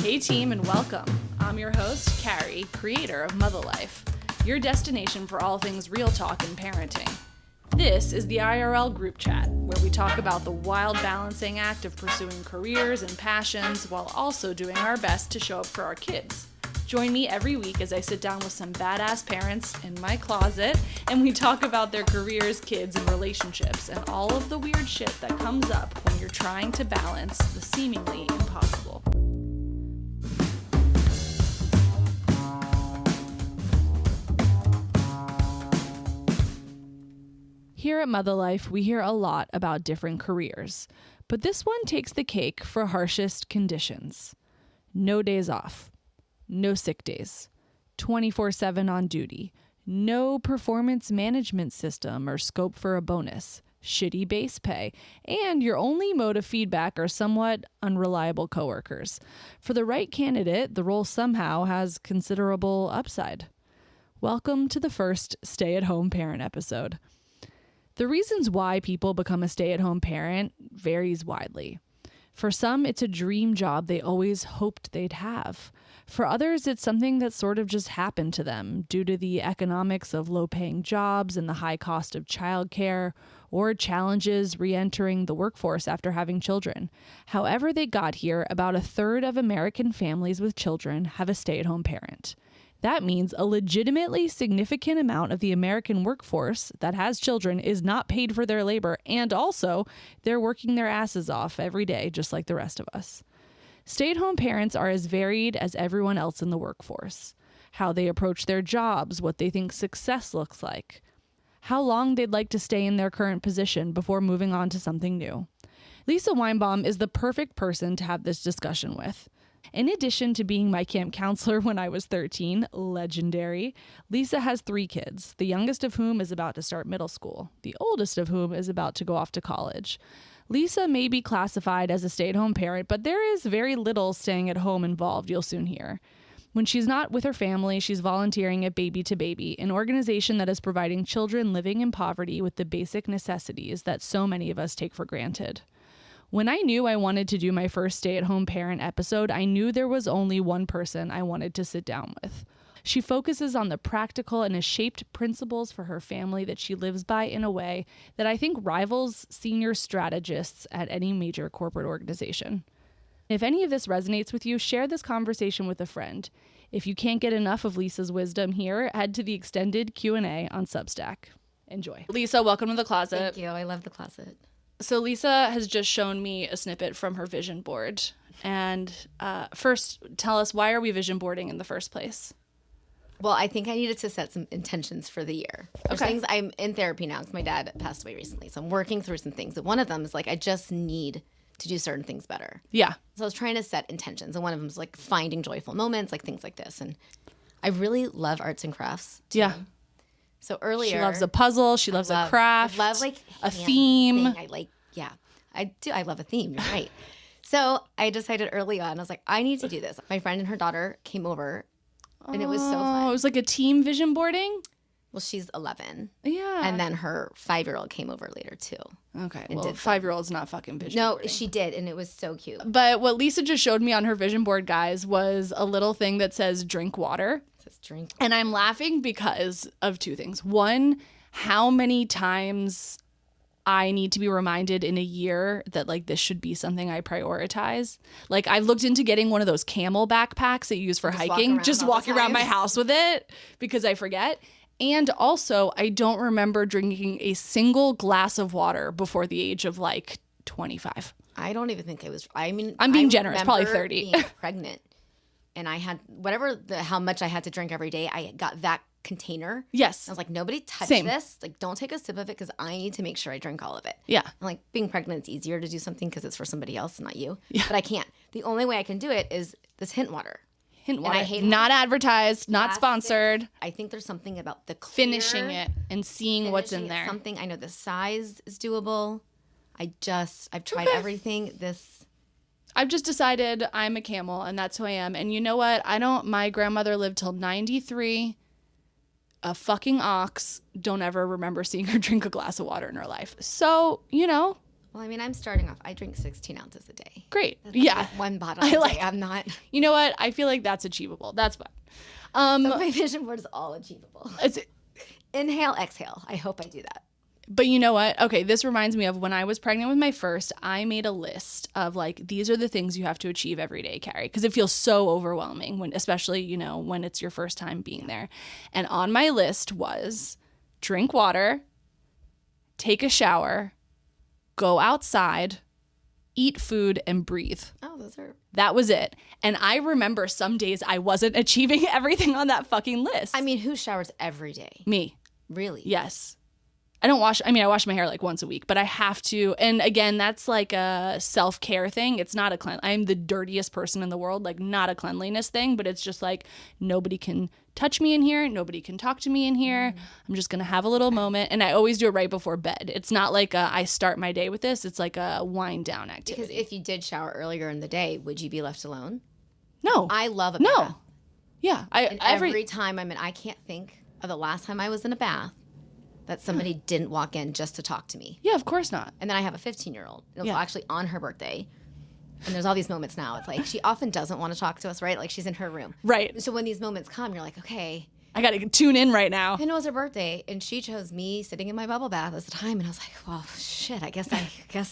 Hey team, and welcome. I'm your host, Carrie, creator of Mother Life, your destination for all things real talk and parenting. This is the IRL group chat, where we talk about the wild balancing act of pursuing careers and passions while also doing our best to show up for our kids. Join me every week as I sit down with some badass parents in my closet and we talk about their careers, kids, and relationships and all of the weird shit that comes up when you're trying to balance the seemingly impossible. Here at Mother Life, we hear a lot about different careers, but this one takes the cake for harshest conditions. No days off. No sick days, 24/7 on duty, no performance management system or scope for a bonus, shitty base pay, and your only mode of feedback are somewhat unreliable coworkers. For the right candidate, the role somehow has considerable upside. Welcome to the first stay-at-home parent episode. The reasons why people become a stay-at-home parent varies widely. For some, it's a dream job they always hoped they'd have. For others, it's something that sort of just happened to them due to the economics of low-paying jobs and the high cost of childcare, or challenges re-entering the workforce after having children. However they got here, about a third of American families with children have a stay-at-home parent. That means a legitimately significant amount of the American workforce that has children is not paid for their labor, and also they're working their asses off every day, just like the rest of us. Stay-at-home parents are as varied as everyone else in the workforce. How they approach their jobs, what they think success looks like, how long they'd like to stay in their current position before moving on to something new. Lisa Weinbaum is the perfect person to have this discussion with. In addition to being my camp counselor when I was 13, legendary, Lisa has 3 kids, the youngest of whom is about to start middle school, the oldest of whom is about to go off to college. Lisa may be classified as a stay-at-home parent, but there is very little staying at home involved, you'll soon hear. When she's not with her family, she's volunteering at Baby to Baby, an organization that is providing children living in poverty with the basic necessities that so many of us take for granted. When I knew I wanted to do my first stay-at-home parent episode, I knew there was only one person I wanted to sit down with. She focuses on the practical and has shaped principles for her family that she lives by in a way that I think rivals senior strategists at any major corporate organization. If any of this resonates with you, share this conversation with a friend. If you can't get enough of Lisa's wisdom here, head to the extended Q&A on Substack. Enjoy. Lisa, welcome to the closet. Thank you. I love the closet. So Lisa has just shown me a snippet from her vision board. And first, tell us, why are we vision boarding in the first place? Well, I think I needed to set some intentions for the year. There's Okay. things, I'm in therapy now because my dad passed away recently. So I'm working through some things. But one of them is like, I just need to do certain things better. Yeah. So I was trying to set intentions. And one of them is like finding joyful moments, like things like this. And I really love arts and crafts too. Yeah. So earlier. She loves a puzzle. She loves a craft. I love like a theme. I like, yeah, I do. I love a theme. You're right. So I decided early on, I was like, I need to do this. My friend and her daughter came over and it was so fun. It was like a team vision boarding? Well, she's 11. Yeah. And then her 5-year-old came over later too. Okay. and Well, did 5-year-old's not fucking vision No, boarding. she did. And it was so cute. But what Lisa just showed me on her vision board, guys, was a little thing that says drink water. It says drink. And I'm laughing because of 2 things. One, how many times I need to be reminded in a year that like this should be something I prioritize. Like I've looked into getting one of those camel backpacks that you use for hiking, just walking around my house with it because I forget. And also I don't remember drinking a single glass of water before the age of like 25. I don't even think I was. I mean, I'm being I generous, probably remember 30. Being pregnant, and I had how much I had to drink every day. I got that container. Yes. I was like, nobody touch Same. this. Like, don't take a sip of it because I need to make sure I drink all of it. Yeah. And like being pregnant, it's easier to do something because it's for somebody else, not you. Yeah. But I can't. The only way I can do it is this hint water. Hint water. I hate not advertised, not plastic. sponsored. I think there's something about the clear, Finishing it and seeing what's in finishing it, there. Something I know the size is doable. I've tried everything. I've just decided I'm a camel and that's who I am. And you know what? My grandmother lived till 93. A fucking ox. Don't ever remember seeing her drink a glass of water in her life. So, Well, I mean, I'm starting off. I drink 16 ounces a day. Great. That's Yeah. like one bottle a day. I'm not. You know what? I feel like that's achievable. That's fine. So my vision board is all achievable. Inhale, exhale. I hope I do that. But you know what? Okay, this reminds me of when I was pregnant with my first, I made a list of like, these are the things you have to achieve every day, Carrie, because it feels so overwhelming when, especially, you know, when it's your first time being there. And on my list was drink water, take a shower, go outside, eat food, and breathe. Oh, those are... That was it. And I remember some days I wasn't achieving everything on that fucking list. I mean, who showers every day? Me. Really? Yes. I wash my hair like once a week, but I have to. And again, that's like a self-care thing. It's not I'm the dirtiest person in the world, like not a cleanliness thing, but it's just like nobody can touch me in here. Nobody can talk to me in here. I'm just going to have a little moment. And I always do it right before bed. It's not like I start my day with this. It's like a wind down activity. Because if you did shower earlier in the day, would you be left alone? No. I love a bath. No. Yeah. Every time I can't think of the last time I was in a bath that somebody didn't walk in just to talk to me. Yeah, of course not. And then I have a 15-year-old. It was actually on her birthday. And there's all these moments now. It's like she often doesn't want to talk to us, right? Like she's in her room. Right. So when these moments come, you're like, okay. I got to tune in right now. And it was her birthday, and she chose me sitting in my bubble bath as the time. And I was like, well, shit, I guess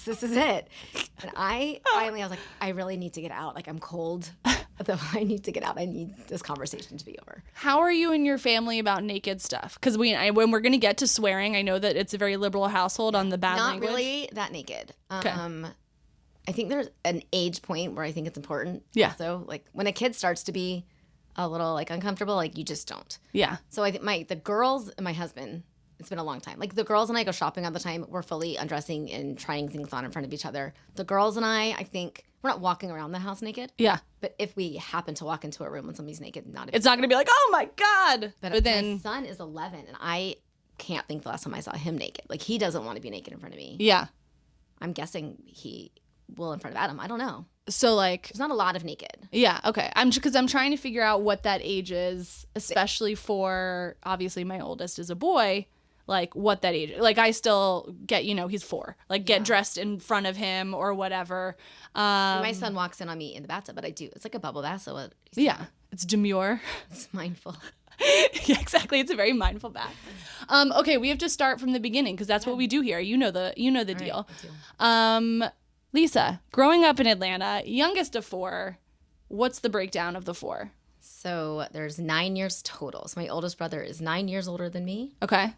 this is it. And I was like, I really need to get out. Like I'm cold. Though I need to get out. I need this conversation to be over. How are you and your family about naked stuff? Because when we're going to get to swearing, I know that it's a very liberal household on the bad language. Not really that naked. Okay. I think there's an age point where I think it's important. Yeah. So like when a kid starts to be a little like uncomfortable, like you just don't. Yeah. So I think the girls and my husband, it's been a long time. Like the girls and I go shopping all the time. We're fully undressing and trying things on in front of each other. The girls and I think we're not walking around the house naked. Yeah. But if we happen to walk into a room when somebody's naked, it's not going to be like, oh my God. But then my son is 11 and I can't think the last time I saw him naked. Like he doesn't want to be naked in front of me. Yeah. I'm guessing he will in front of Adam. I don't know. So like, there's not a lot of naked. Yeah. Okay. I'm trying to figure out what that age is, especially for obviously my oldest is a boy. Like what that age, like I still get, he's 4, like get dressed in front of him or whatever. My son walks in on me in the bathtub, but I do. It's like a bubble bath. So it's demure. It's mindful. Yeah, exactly. It's a very mindful bath. Okay. We have to start from the beginning because that's what we do here. You know the deal. Right, Lisa, growing up in Atlanta, youngest of 4, what's the breakdown of the 4? So there's 9 years total. So my oldest brother is 9 years older than me. Okay.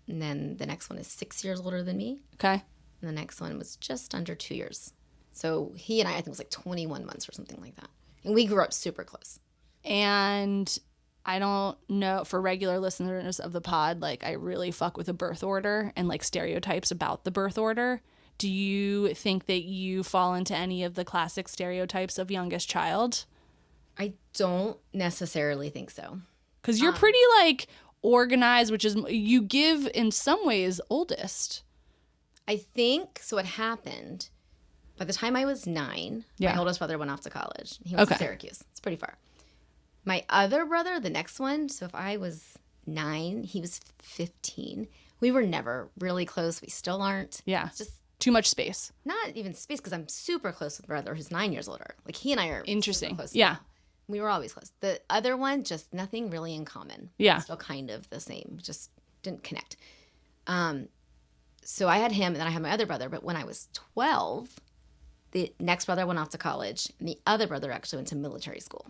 And then the next one is 6 years older than me. Okay. And the next one was just under 2 years. So he and I think it was like 21 months or something like that. And we grew up super close. And I don't know, for regular listeners of the pod, like I really fuck with a birth order and like stereotypes about the birth order. Do you think that you fall into any of the classic stereotypes of youngest child? I don't necessarily think so. Because you're pretty like organized, which is you give in some ways oldest. I think so. What happened by the time I was 9, my oldest brother went off to college. He went to Syracuse. It's pretty far. My other brother, the next one, so if I was 9, he was 15. We were never really close. We still aren't. Yeah. It's just too much space. Not even space because I'm super close with my brother who's 9 years older. Like he and I are interesting. Super close. Yeah. We were always close. The other one, just nothing really in common. Yeah. Still kind of the same. Just didn't connect. So I had him and then I had my other brother. But when I was 12, the next brother went off to college and the other brother actually went to military school.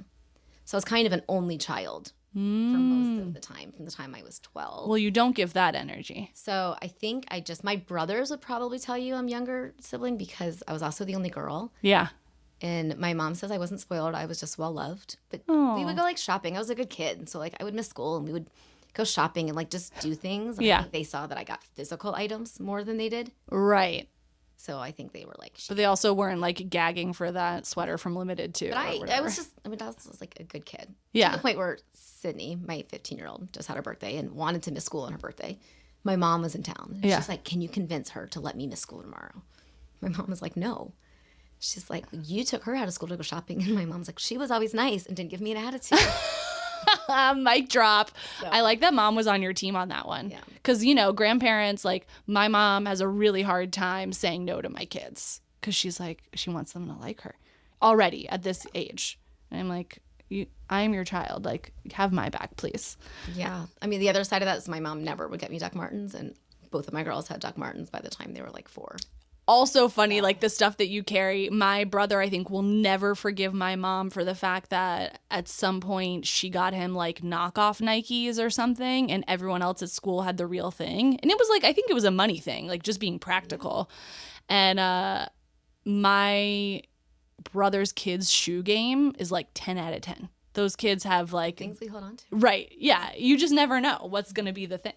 So I was kind of an only child for most of the time, from the time I was 12. Well, you don't give that energy. So I think my brothers would probably tell you I'm younger sibling because I was also the only girl. Yeah. And my mom says I wasn't spoiled. I was just well loved. But we would go like shopping. I was a good kid. So like I would miss school and we would go shopping and like just do things. And I think they saw that I got physical items more than they did. Right. So I think they were like... But they also weren't like gagging for that sweater from Limited too. But I was like a good kid. Yeah. To the point where Sydney, my 15-year-old, just had her birthday and wanted to miss school on her birthday. My mom was in town. And she's like, can you convince her to let me miss school tomorrow? My mom was like, no. She's like, you took her out of school to go shopping. And my mom's like, she was always nice and didn't give me an attitude. Mic drop. So. I like that mom was on your team on that one. Yeah. Because, grandparents, like my mom has a really hard time saying no to my kids because she's like, she wants them to like her already at this age. And I'm like, I am your child. Like, have my back, please. Yeah. I mean, the other side of that is my mom never would get me Doc Martens, and both of my girls had Doc Martens by the time they were like 4. Also funny, like the stuff that you carry. My brother, I think, will never forgive my mom for the fact that at some point she got him like knockoff Nikes or something, and everyone else at school had the real thing. And it was like, I think it was a money thing, like just being practical. And my brother's kids' shoe game is like 10 out of 10. Those kids have like things we hold on to. Right. Yeah. You just never know what's going to be the thing.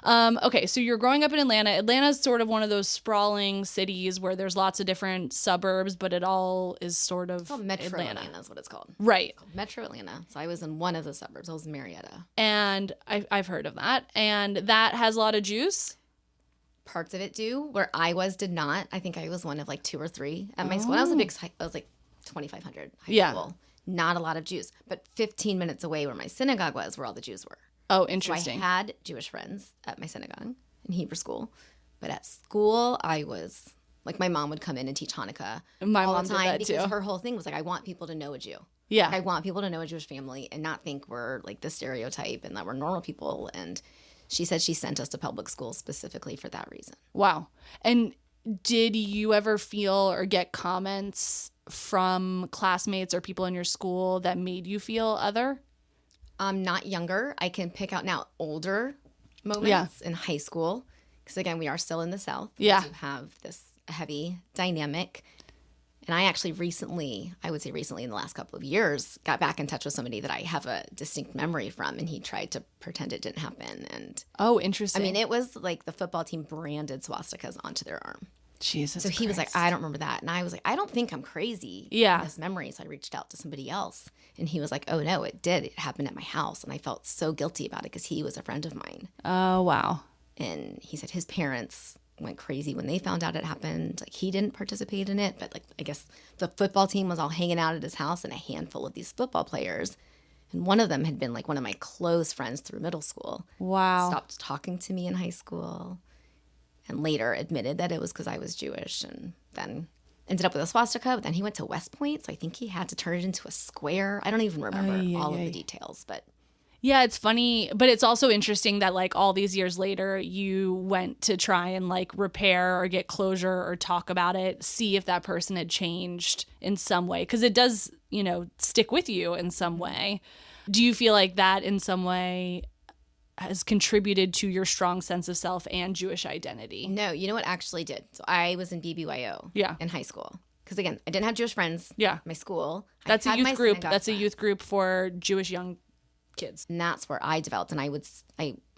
Okay. So you're growing up in Atlanta. Atlanta's sort of one of those sprawling cities where there's lots of different suburbs, but it all is sort of Metro Atlanta is what it's called. Right. It's called Metro Atlanta. So I was in one of the suburbs. I was in Marietta. And I've heard of that. And that has a lot of juice. Parts of it do. Where I was did not. I think I was one of like 2 or 3 at my school. I was I was like 2,500 high school. Not a lot of Jews. But 15 minutes away where my synagogue was, where all the Jews were. Oh, interesting. So I had Jewish friends at my synagogue in Hebrew school. But at school, I was like, my mom would come in and teach Hanukkah my all mom the time did that because too. her whole thing was like, I want people to know a Jew. Yeah. Like, I want people to know a Jewish family and not think we're like the stereotype and that we're normal people. And she said she sent us to public school specifically for that reason. Wow. And did you ever feel or get comments from classmates or people in your school that made you feel other? Not younger. I can pick out now older moments in high school. Because again, we are still in the South. Yeah. We do have this heavy dynamic. And I actually recently in the last couple of years, got back in touch with somebody that I have a distinct memory from. And he tried to pretend it didn't happen. And oh, interesting. I mean, it was like the football team branded swastikas onto their arm. Jesus. So he was like, I don't remember that. And I was like, I don't think I'm crazy. Yeah. In this memory. So I reached out to somebody else. And he was like, oh, no, it did. It happened at my house. And I felt so guilty about it because he was a friend of mine. Oh, wow. And he said his parents went crazy when they found out it happened. Like, he didn't participate in it. But, like, I guess the football team was all hanging out at his house and a handful of these football players. And one of them had been, like, one of my close friends through middle school. Wow. Stopped talking to me in high school. And later admitted that it was because I was Jewish, and then ended up with a swastika. But then he went to West Point, so I think he had to turn it into a square. I don't even remember all of the details, but yeah, it's funny, but it's also interesting that like all these years later, you went to try and like repair or get closure or talk about it, see if that person had changed in some way, because it does, stick with you in some way. Do you feel like that in some way has contributed to your strong sense of self and Jewish identity? No, you know what actually did? So I was in BBYO in high school. Because again, I didn't have Jewish friends in my school. That's a youth group. That's a youth group for Jewish young kids. And that's where I developed. And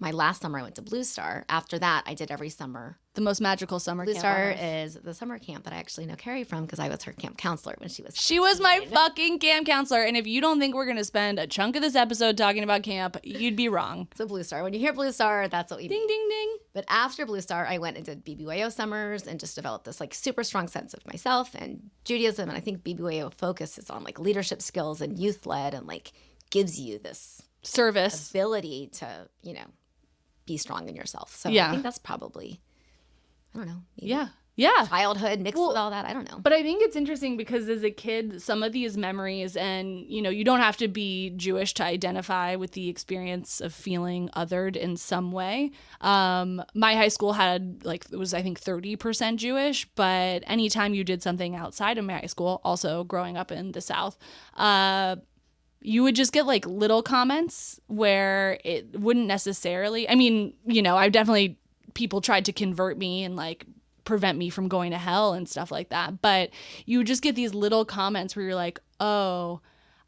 my last summer I went to Blue Star. After that, I did every summer. The most magical summer Blue camp. Blue Star is the summer camp that I actually know Carrie from because I was her camp counselor when she was 16. She was my fucking camp counselor. And if you don't think we're going to spend a chunk of this episode talking about camp, you'd be wrong. So Blue Star. When you hear Blue Star, that's what we ding, ding, ding. But after Blue Star, I went and did BBYO summers and just developed this like super strong sense of myself and Judaism. And I think BBYO focuses on like leadership skills and youth led and like gives you this service ability to, be strong in yourself. So I think that's probably, I don't know. Yeah. Childhood mixed with all that. I don't know. But I think it's interesting because as a kid, some of these memories, and, you don't have to be Jewish to identify with the experience of feeling othered in some way. My high school had, it was, I think, 30% Jewish. But anytime you did something outside of my high school, also growing up in the South, you would just get little comments where it wouldn't necessarily, I definitely, people tried to convert me and prevent me from going to hell and stuff like that. But you would just get these little comments where you're like, oh,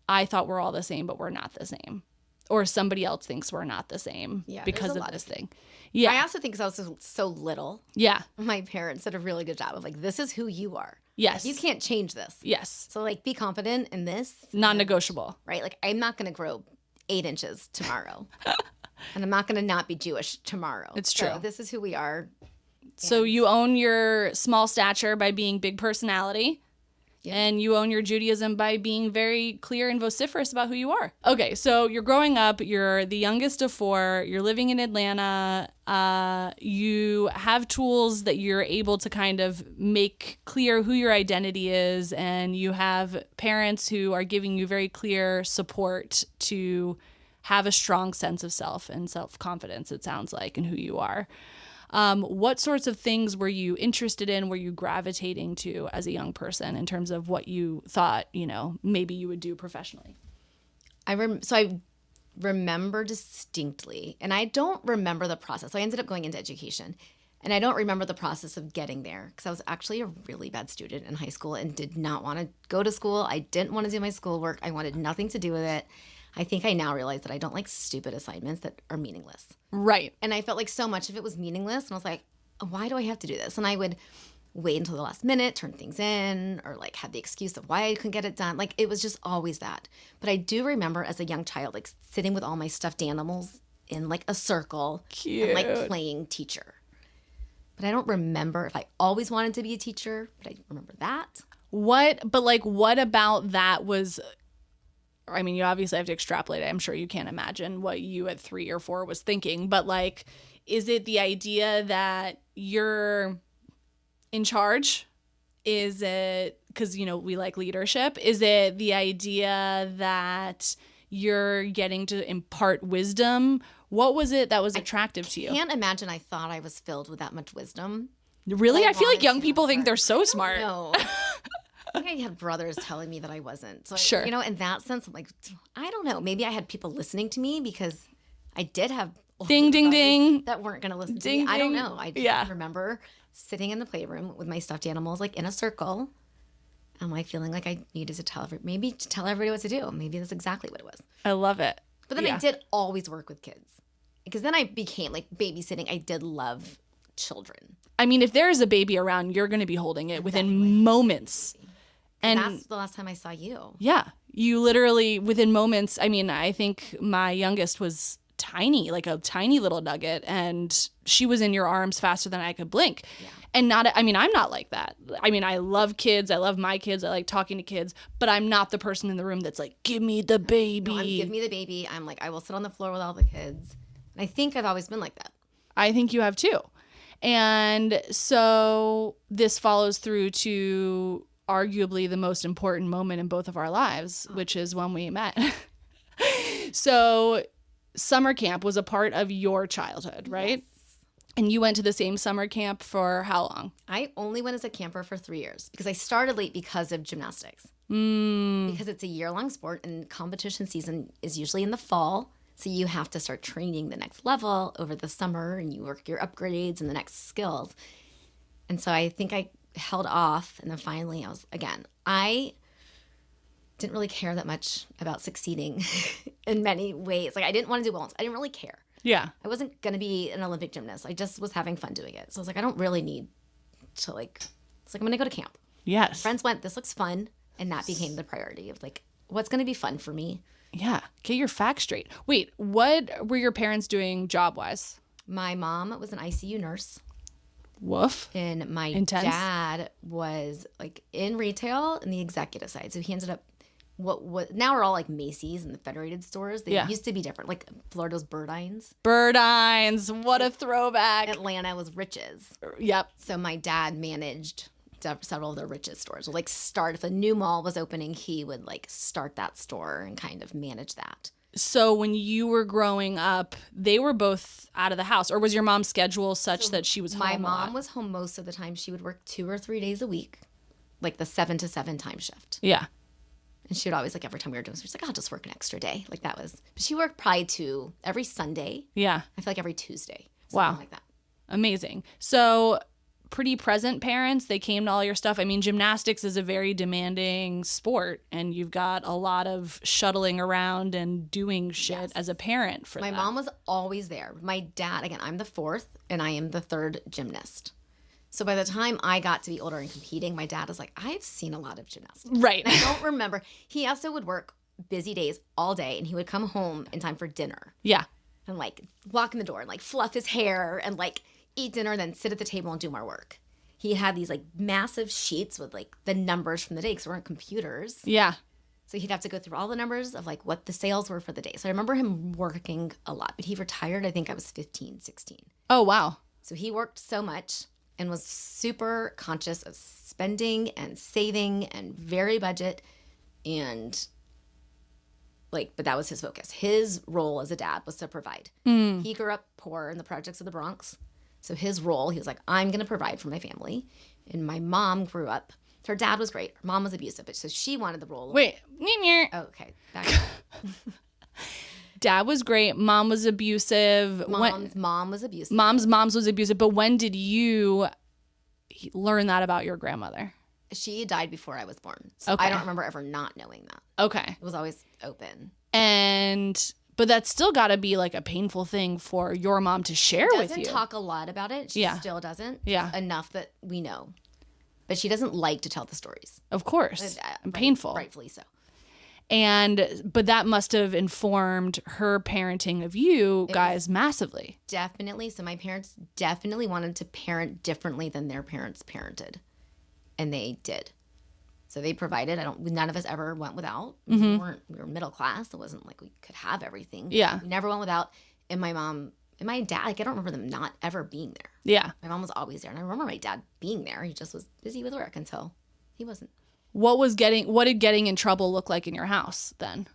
I thought we're all the same, but we're not the same. Or somebody else thinks we're not the same because of this thing. Yeah. I also think because I was so little. Yeah. My parents did a really good job of this is who you are. Yes. You can't change this. Yes. So be confident in this. Non-negotiable. Right? I'm not going to grow 8 inches tomorrow. And I'm not going to not be Jewish tomorrow. It's true. So this is who we are. So you own your small stature by being big personality. And you own your Judaism by being very clear and vociferous about who you are. Okay, so you're growing up, you're the youngest of 4, you're living in Atlanta, you have tools that you're able to kind of make clear who your identity is, and you have parents who are giving you very clear support to have a strong sense of self and self-confidence, it sounds like, in who you are. What sorts of things were you interested in, were you gravitating to as a young person in terms of what you thought, maybe you would do professionally? I remember distinctly, and I don't remember the process. So I ended up going into education, and I don't remember the process of getting there because I was actually a really bad student in high school and did not want to go to school. I didn't want to do my schoolwork. I wanted nothing to do with it. I think I now realize that I don't like stupid assignments that are meaningless. Right. And I felt like so much of it was meaningless. And I was like, why do I have to do this? And I would wait until the last minute, turn things in, or like have the excuse of why I couldn't get it done. Like it was just always that. But I do remember as a young child, like sitting with all my stuffed animals in like a circle. Cute. And like playing teacher. But I don't remember if I always wanted to be a teacher, but I remember that. What about that was... I mean, you obviously have to extrapolate it. I'm sure you can't imagine what you at 3 or 4 was thinking. But, like, is it the idea that you're in charge? Is it because, we like leadership? Is it the idea that you're getting to impart wisdom? What was it that was attractive to you? I can't imagine I thought I was filled with that much wisdom. Really? I feel like young people think they're so smart. No. I think I had brothers telling me that I wasn't. So, sure. In that sense, I'm like, I don't know. Maybe I had people listening to me because I did have ding, ding, ding that weren't going to listen to ding, me. I don't ding. know. I just remember sitting in the playroom with my stuffed animals, like in a circle. And like feeling like I needed to tell everybody what to do. Maybe that's exactly what it was. I love it. But then I did always work with kids because then I became like babysitting. I did love children. I mean, if there's a baby around, you're going to be holding it within moments. And that's the last time I saw you. Yeah. You literally, within moments, I mean, I think my youngest was tiny, like a tiny little nugget, and she was in your arms faster than I could blink. Yeah. And I'm not like that. I mean, I love kids. I love my kids. I like talking to kids, but I'm not the person in the room that's like, give me the baby. No, give me the baby. I'm like, I will sit on the floor with all the kids. And I think I've always been like that. I think you have too. And so this follows through to arguably the most important moment in both of our lives, which is when we met. So summer camp was a part of your childhood, right? Yes. And you went to the same summer camp for how long? I only went as a camper for 3 years because I started late because of gymnastics. Because it's a year-long sport and competition season is usually in the fall. So you have to start training the next level over the summer and you work your upgrades and the next skills. And so I think I held off, and then finally I didn't really care that much about succeeding in many ways. Like I didn't want to do well. I didn't really care. Yeah. I wasn't going to be an Olympic gymnast. I just was having fun doing it. So I was like, I don't really need to I'm going to go to camp. Yes. Friends went, this looks fun. And that became the priority of like, what's going to be fun for me? Yeah. Get your facts straight. Wait, what were your parents doing job-wise? My mom was an ICU nurse. Woof. And my dad was like in retail and the executive side. So he ended up what now are all like Macy's and the Federated stores. They used to be different. Like Florida's Burdines. Burdines. What a throwback. Atlanta was Riches. Yep. So my dad managed several of the Riches stores. Like if a new mall was opening, he would like start that store and kind of manage that. So when you were growing up, they were both out of the house, or was your mom's schedule such that she was home? My mom was home most of the time. She would work 2 or 3 days a week, like the 7 to 7 time shift. Yeah. And she would always, like every time we were doing something, she's like, I'll just work an extra day. Like that was, but she worked probably every Sunday. Yeah. I feel like every Tuesday. Wow. Like that. Amazing. So pretty present parents. They came to all your stuff. I mean, gymnastics is a very demanding sport, and you've got a lot of shuttling around and doing shit as a parent for My mom was always there. My dad, again, I'm the 4th, and I am the 3rd gymnast. So by the time I got to be older and competing, my dad was like, I've seen a lot of gymnastics. Right. And I don't remember. He also would work busy days all day, and he would come home in time for dinner. Yeah. And like walk in the door and like fluff his hair and like eat dinner and then sit at the table and do more work. he had these like massive sheets with like the numbers from the day because there weren't computers. Yeah. So he'd have to go through all the numbers of like what the sales were for the day. So I remember him working a lot, but he retired, I think I was 15, 16. Oh, wow. So he worked so much and was super conscious of spending and saving and very budget and like, but that was his focus. His role as a dad was to provide. He grew up poor in the projects of the Bronx. So his role, he was like, I'm going to provide for my family. And my mom grew up. Her dad was great. Her mom was abusive, but so she wanted the role. Wait. Oh, okay. Dad was great. Mom was abusive. Mom was abusive. Mom's was abusive. But when did you learn that about your grandmother? She died before I was born. So Okay. I don't remember ever not knowing that. Okay. It was always open. But that's still got to be like a painful thing for your mom to share with you. Doesn't talk a lot about it. She still doesn't. Yeah. Enough that we know. But she doesn't like to tell the stories. Of course. And painful. Rightfully so. But that must have informed her parenting of you guys massively. Definitely. So my parents definitely wanted to parent differently than their parents parented. And they did. So they provided. None of us ever went without. We were middle class. It wasn't like we could have everything. Yeah. We never went without. And my mom and my dad, like I don't remember them not ever being there. Yeah. My mom was always there. And I remember my dad being there. He just was busy with work until he wasn't. What did getting in trouble look like in your house then?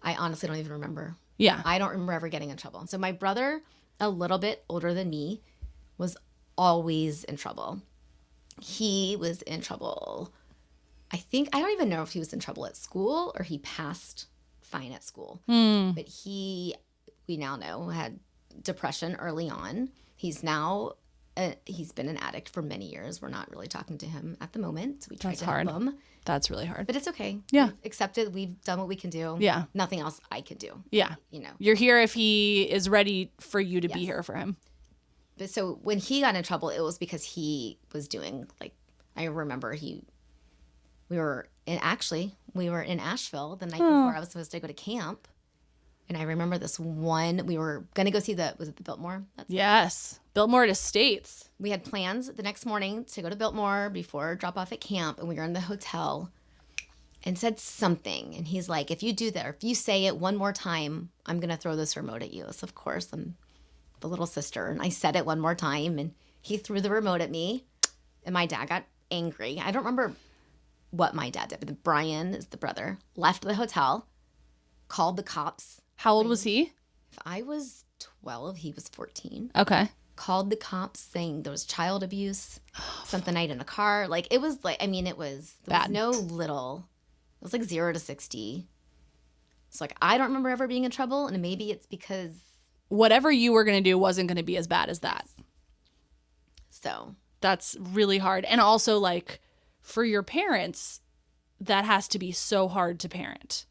I honestly don't even remember. Yeah. I don't remember ever getting in trouble. So my brother, a little bit older than me, was always in trouble. He was in trouble. I don't even know if he was in trouble at school or he passed fine at school. But we now know, had depression early on. He's been an addict for many years. We're not really talking to him at the moment. So we tried to help him. That's really hard. But it's okay. Yeah. We've accepted. We've done what we can do. Yeah. Nothing else I can do. Yeah. You're here if he is ready for you to be here for him. But so when he got in trouble, it was because he was doing I remember we were in Asheville the night before I was supposed to go to camp. And I remember this one, we were going to go see was it the Biltmore? Yes. Biltmore Estates. We had plans the next morning to go to Biltmore before drop off at camp. And we were in the hotel and said something. And he's like, if you do that, or if you say it one more time, I'm going to throw this remote at you. So of course, I'm the little sister. And I said it one more time and he threw the remote at me. And my dad got angry. I don't remember what my dad did, but Brian is the brother, left the hotel, called the cops. How old was he? If I was 12, he was 14. Okay. Called the cops saying there was child abuse, spent the night in a car. Like, it was like, there was no little, it was like 0 to 60. So, like, I don't remember ever being in trouble. And maybe it's because whatever you were going to do wasn't going to be as bad as that. So. That's really hard. And also, like, for your parents, that has to be so hard to parent.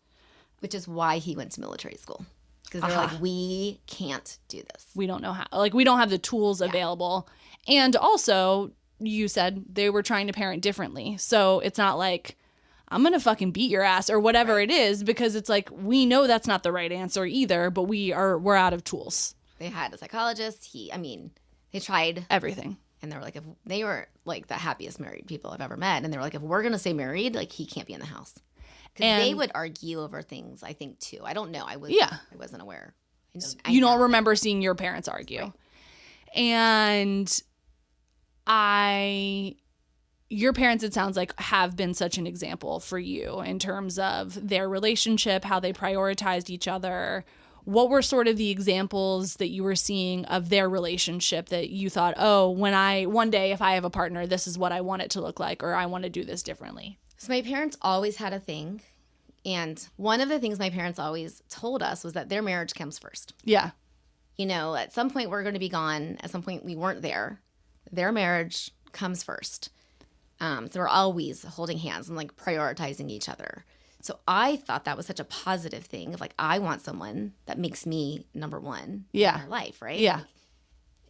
Which is why he went to military school. Because they're like, we can't do this. We don't know how. Like, we don't have the tools available. And also, you said they were trying to parent differently. So it's not like, I'm going to fucking beat your ass or whatever it is. Because it's like, we know that's not the right answer either. But we're out of tools. They had a psychologist. They tried everything. And they were like, if they were like the happiest married people I've ever met. And they were like, if we're going to stay married, like he can't be in the house. Because they would argue over things, I think, too. I don't know. I wasn't aware. You don't remember seeing your parents argue. Right. And your parents, it sounds like, have been such an example for you in terms of their relationship, how they prioritized each other. What were sort of the examples that you were seeing of their relationship that you thought, oh, one day if I have a partner, this is what I want it to look like, or I want to do this differently? So my parents always had a thing. And one of the things my parents always told us was that their marriage comes first. Yeah. At some point we're going to be gone. At some point we weren't there. Their marriage comes first. So we're always holding hands and like prioritizing each other. So I thought that was such a positive thing of like, I want someone that makes me number one in their life, right? Yeah.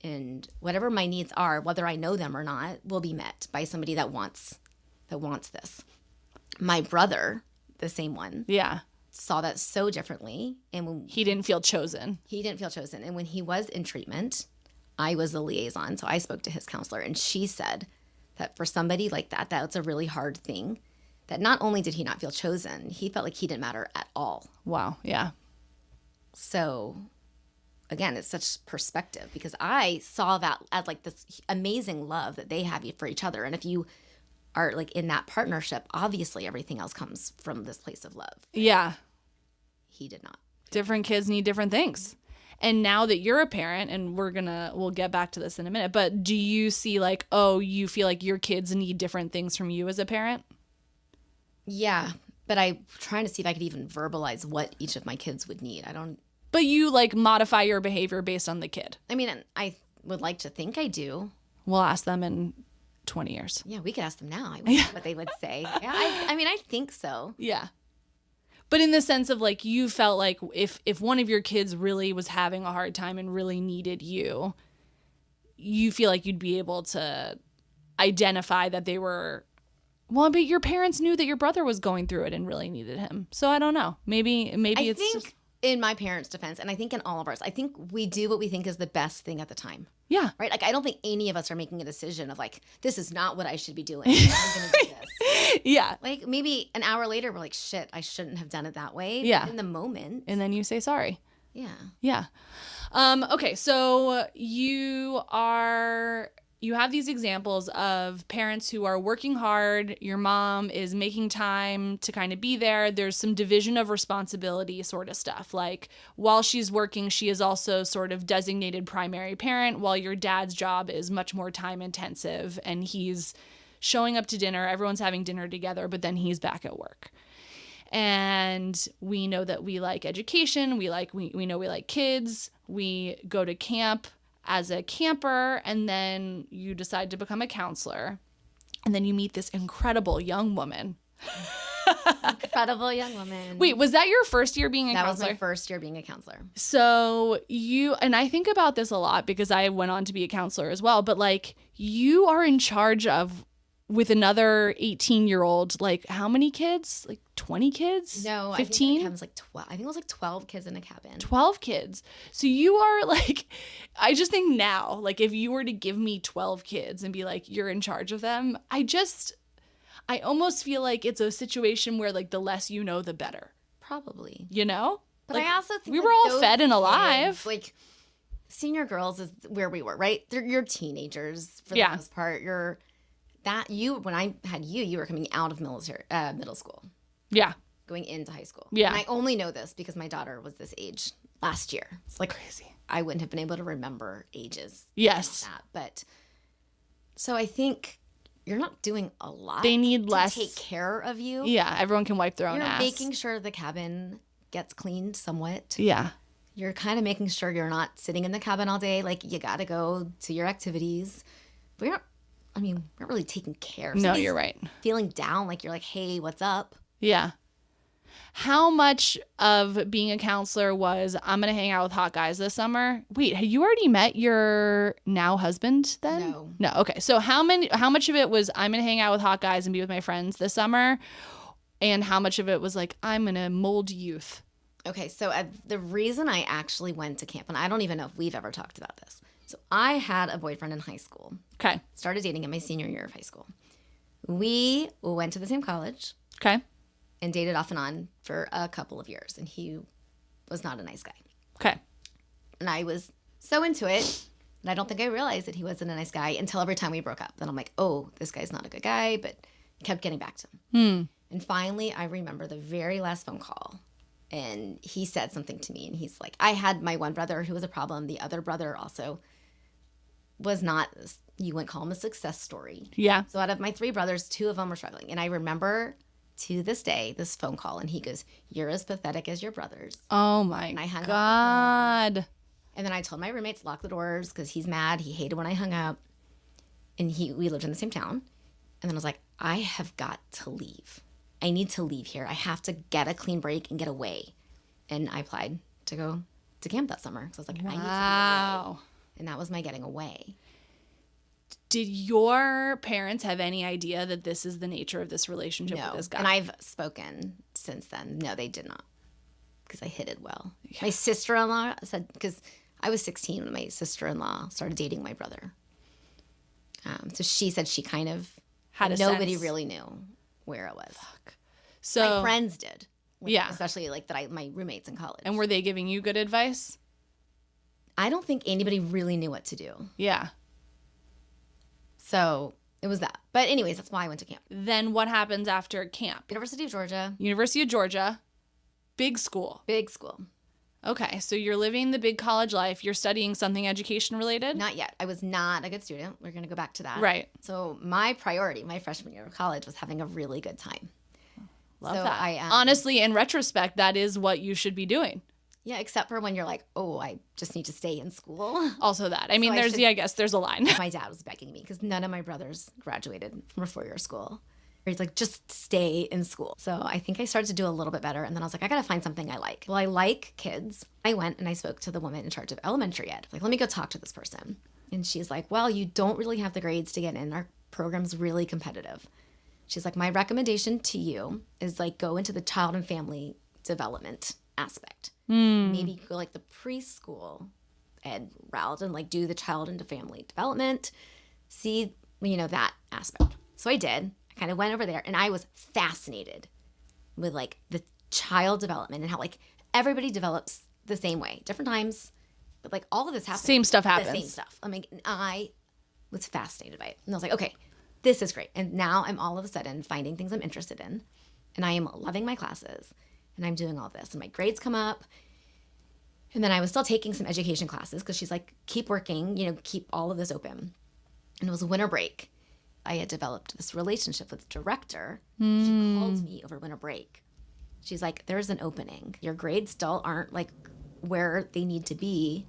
And whatever my needs are, whether I know them or not, will be met by somebody that wants this. My brother, the same one, saw that so differently. And when he didn't feel chosen. And when he was in treatment, I was the liaison, so I spoke to his counselor, and she said that for somebody like that, that's a really hard thing. That not only did he not feel chosen, he felt like he didn't matter at all. Wow. Yeah. So, again, it's such perspective because I saw that as like this amazing love that they have for each other. And if you are like in that partnership, obviously everything else comes from this place of love. Yeah. He did not. Different kids need different things. And now that you're a parent, and we'll get back to this in a minute, but do you see like, oh, you feel like your kids need different things from you as a parent? Yeah, but I'm trying to see if I could even verbalize what each of my kids would need. But you like modify your behavior based on the kid. I mean, I would like to think I do. We'll ask them in 20 years. Yeah, we could ask them now. I wonder what they would say. Yeah, I mean, I think so. Yeah. But in the sense of like, you felt like if one of your kids really was having a hard time and really needed you, you feel like you'd be able to identify that they were, well, but your parents knew that your brother was going through it and really needed him. So I don't know. Maybe it's just... in my parents' defense, and I think in all of ours, I think we do what we think is the best thing at the time. Yeah. Right? Like, I don't think any of us are making a decision of like, this is not what I should be doing. I'm going to do this. Yeah. Like, maybe an hour later, we're like, shit, I shouldn't have done it that way. Yeah. But in the moment. And then you say sorry. Yeah. Yeah. Okay. So you have these examples of parents who are working hard. Your mom is making time to kind of be there. There's some division of responsibility sort of stuff. Like while she's working, she is also sort of designated primary parent, while your dad's job is much more time intensive and he's showing up to dinner. Everyone's having dinner together, but then he's back at work. And we know that we like education. We know we like kids. We go to camp as a camper, and then you decide to become a counselor, and then you meet this incredible young woman. Incredible young woman. Wait, was that your first year being a counselor? That was my first year being a counselor. So and I think about this a lot because I went on to be a counselor as well, but like you are in charge of, with another 18-year-old, like how many kids? Like 20 kids? No, 15? I think it was like 12. I think it was like 12 kids in a cabin. 12 kids. So you are like, I just think now, like if you were to give me 12 kids and be like, you're in charge of them, I almost feel like it's a situation where like the less you know, the better. Probably. You know? But like, I also think we were all fed and alive. Kids, like senior girls is where we were, right? You're teenagers for the most part. When I had you were coming out of middle school. Yeah. Going into high school. Yeah. And I only know this because my daughter was this age last year. It's like crazy. I wouldn't have been able to remember ages. Yes. But so I think you're not doing a lot. They need to less. Take care of you. Yeah. Everyone can wipe their own ass. You're making sure the cabin gets cleaned somewhat. Yeah. You're kind of making sure you're not sitting in the cabin all day. Like you got to go to your activities. We're not really taking care. No, you're right. Feeling down, like you're like, hey, what's up? Yeah. How much of being a counselor was, I'm going to hang out with hot guys this summer? Wait, had you already met your now husband then? No. Okay. So how much of it was, I'm going to hang out with hot guys and be with my friends this summer? And how much of it was like, I'm going to mold youth? Okay. So the reason I actually went to camp, and I don't even know if we've ever talked about this. So I had a boyfriend in high school. Okay. Started dating in my senior year of high school. We went to the same college. Okay. And dated off and on for a couple of years. And he was not a nice guy. Okay. And I was so into it. And I don't think I realized that he wasn't a nice guy until every time we broke up. Then I'm like, oh, this guy's not a good guy. But I kept getting back to him. And finally, I remember the very last phone call. And he said something to me. And he's like, I had my one brother who was a problem. The other brother also was not, you wouldn't call him a success story. Yeah. So out of my 3 brothers, 2 of them were struggling. And I remember to this day, this phone call, and he goes, you're as pathetic as your brothers. Oh my God. And then I told my roommates, lock the doors, because he's mad. He hated when I hung up. And we lived in the same town. And then I was like, I have got to leave. I need to leave here. I have to get a clean break and get away. And I applied to go to camp that summer. So I was like, I need to get away. And that was my getting away. Did your parents have any idea that this is the nature of this relationship with this guy? And I've spoken since then. No, they did not. Because I hid it well. Yeah. My sister-in-law said, because I was 16 when my sister-in-law started dating my brother. So she said she kind of had a nobody sense. really knew where it was. Fuck. So my friends did. Yeah. Especially like my roommates in college. And were they giving you good advice? I don't think anybody really knew what to do. Yeah. So it was that. But anyways, that's why I went to camp. Then what happens after camp? University of Georgia. University of Georgia. Big school. Big school. Okay, so you're living the big college life. You're studying something education related? Not yet. I was not a good student. We're going to go back to that. Right. So my priority, my freshman year of college, was having a really good time. Love that. Honestly, in retrospect, that is what you should be doing. Yeah, except for when you're like, oh, I just need to stay in school. Also that. I mean, I guess there's a line. My dad was begging me because none of my brothers graduated from a 4-year school. He's like, just stay in school. So I think I started to do a little bit better. And then I was like, I got to find something I like. Well, I like kids. I went and I spoke to the woman in charge of elementary ed. Like, let me go talk to this person. And she's like, well, you don't really have the grades to get in. Our program's really competitive. She's like, my recommendation to you is like go into the child and family development aspect. Maybe go like the preschool ed route and like do the child and family development. See, that aspect. So I did. I kind of went over there and I was fascinated with like the child development and how like everybody develops the same way, different times, but like all of this happens. Same stuff happens. The same stuff. I mean, I was fascinated by it. And I was like, okay, this is great. And now I'm all of a sudden finding things I'm interested in and I am loving my classes and I'm doing all this and my grades come up. And then I was still taking some education classes because she's like, keep working, keep all of this open. And it was winter break. I had developed this relationship with the director. She called me over winter break. She's like, there's an opening. Your grades still aren't like where they need to be,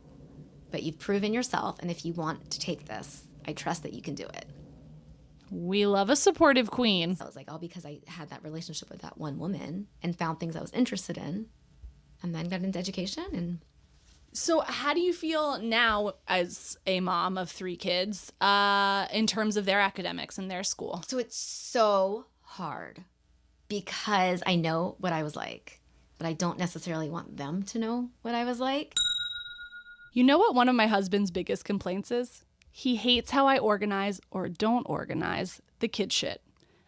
but you've proven yourself. And if you want to take this, I trust that you can do it. We love a supportive queen. So I was like, all because I had that relationship with that one woman and found things I was interested in and then got into education. And so how do you feel now as a mom of 3 kids in terms of their academics and their school? So it's so hard because I know what I was like, but I don't necessarily want them to know what I was like. You know what one of my husband's biggest complaints is? He hates how I organize or don't organize the kid shit,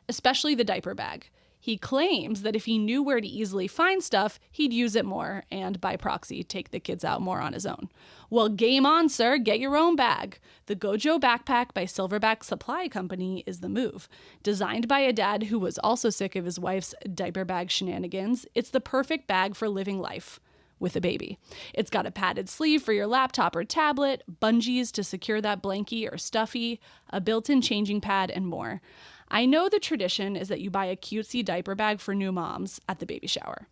especially the diaper bag. He claims that if he knew where to easily find stuff, he'd use it more and, by proxy, take the kids out more on his own. Well, game on, sir. Get your own bag. The Gojo Backpack by Silverback Supply Company is the move. Designed by a dad who was also sick of his wife's diaper bag shenanigans, it's the perfect bag for living life with a baby. It's got a padded sleeve for your laptop or tablet, bungees to secure that blankie or stuffy, a built-in changing pad, and more. I know the tradition is that you buy a cutesy diaper bag for new moms at the baby shower.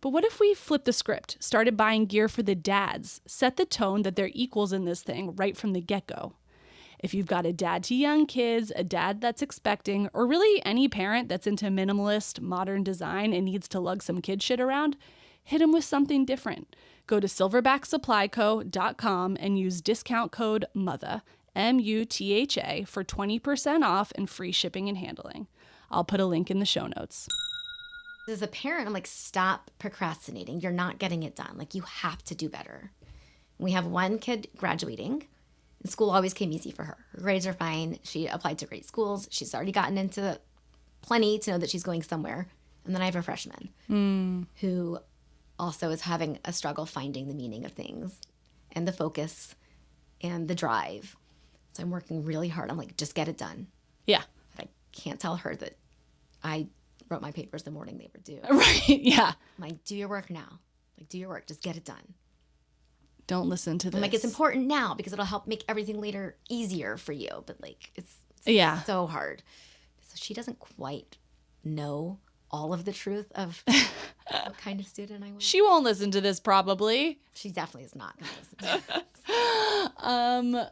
But what if we flipped the script, started buying gear for the dads, set the tone that they're equals in this thing right from the get-go? If you've got a dad to young kids, a dad that's expecting, or really any parent that's into minimalist, modern design and needs to lug some kid shit around, hit them with something different. Go to silverbacksupplyco.com and use discount code MUTHA, MUTHA, for 20% off and free shipping and handling. I'll put a link in the show notes. As a parent, I'm like, stop procrastinating. You're not getting it done. Like, you have to do better. We have one kid graduating, and school always came easy for her. Her grades are fine. She applied to great schools. She's already gotten into plenty to know that she's going somewhere. And then I have a freshman who also is having a struggle finding the meaning of things and the focus and the drive. So I'm working really hard. I'm like, just get it done. Yeah. But I can't tell her that I wrote my papers the morning they were due. Right, yeah. I'm like, do your work now. Like, do your work. Just get it done. Don't listen to this. I'm like, it's important now because it'll help make everything later easier for you. But like, it's so hard. So she doesn't quite know all of the truth of what kind of student I was. She won't listen to this probably. She definitely is not going to listen to this.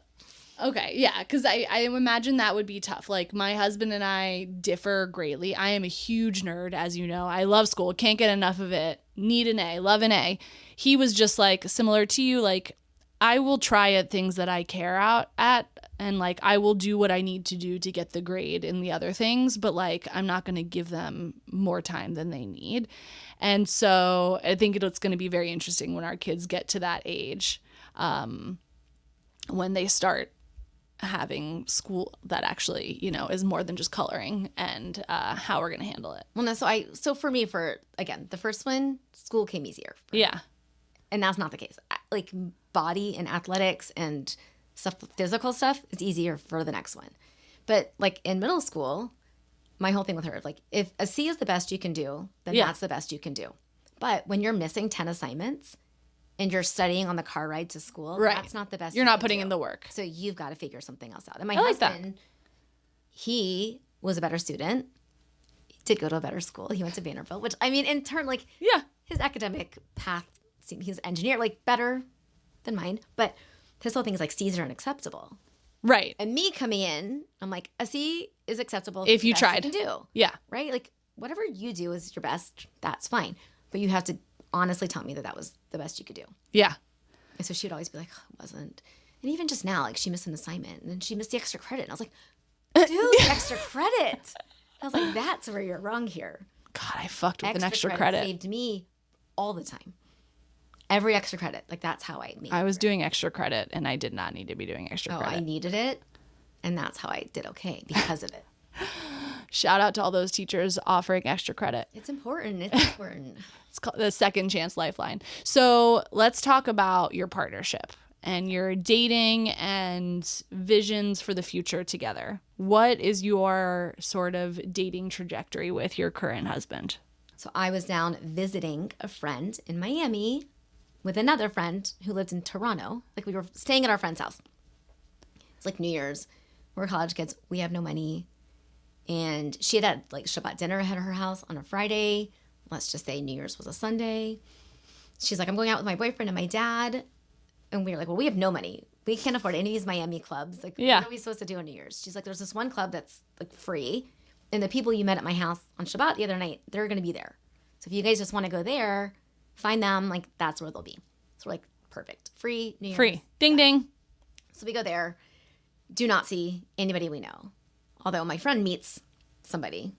Okay, yeah, because I imagine that would be tough. Like, my husband and I differ greatly. I am a huge nerd, as you know. I love school, can't get enough of it, need an A, love an A. He was just, like, similar to you, like, I will try at things that I care out at, and, like, I will do what I need to do to get the grade in the other things, but, like, I'm not going to give them more time than they need. And so I think it's going to be very interesting when our kids get to that age. when they start having school that actually, you know, is more than just coloring, and how we're going to handle it. Well, no, so for me, again, the first one, school came easier. Yeah. And that's not the case. Like body and athletics and stuff, physical stuff is easier for the next one. But like in middle school, my whole thing with her, like if a C is the best you can do, then that's the best you can do. But when you're missing 10 assignments and you're studying on the car ride to school, that's not the best. You're not putting in the work. So you've got to figure something else out. And my husband, he was a better student. He did go to a better school. He went to Vanderbilt, which I mean, in turn, like his academic path, he was an engineer, like better than mine. But his whole thing is like C's are unacceptable. Right. And me coming in, I'm like, a C is acceptable if you tried. You can do. Yeah. Right? Like whatever you do is your best, that's fine. But you have to honestly tell me that was the best you could do. Yeah. And so she would always be like, oh, it wasn't. And even just now, like she missed an assignment and then she missed the extra credit. And I was like, dude, the extra credit. I was like, that's where you're wrong here. God, I fucked with an extra credit. Saved me all the time. Every extra credit. Like that's how I made it. I was doing extra credit and I did not need to be doing extra credit. I needed it. And that's how I did okay because of it. Shout out to all those teachers offering extra credit. It's important. It's important. It's called the second chance lifeline. So let's talk about your partnership and your dating and visions for the future together. What is your sort of dating trajectory with your current husband? So I was down visiting a friend in Miami with another friend who lived in Toronto. Like we were staying at our friend's house. It's like New Year's. We're college kids. We have no money. And she had like Shabbat dinner at her house on a Friday. Let's just say New Year's was a Sunday. She's like, I'm going out with my boyfriend and my dad. And we were like, well, we have no money. We can't afford any of these Miami clubs. Like, what are we supposed to do on New Year's? She's like, there's this one club that's like free. And the people you met at my house on Shabbat the other night, they're going to be there. So if you guys just want to go there, find them. Like, that's where they'll be. So we're like, perfect. Free New Year's. Free. Ding, ding. So we go there. Do not see anybody we know. Although my friend meets somebody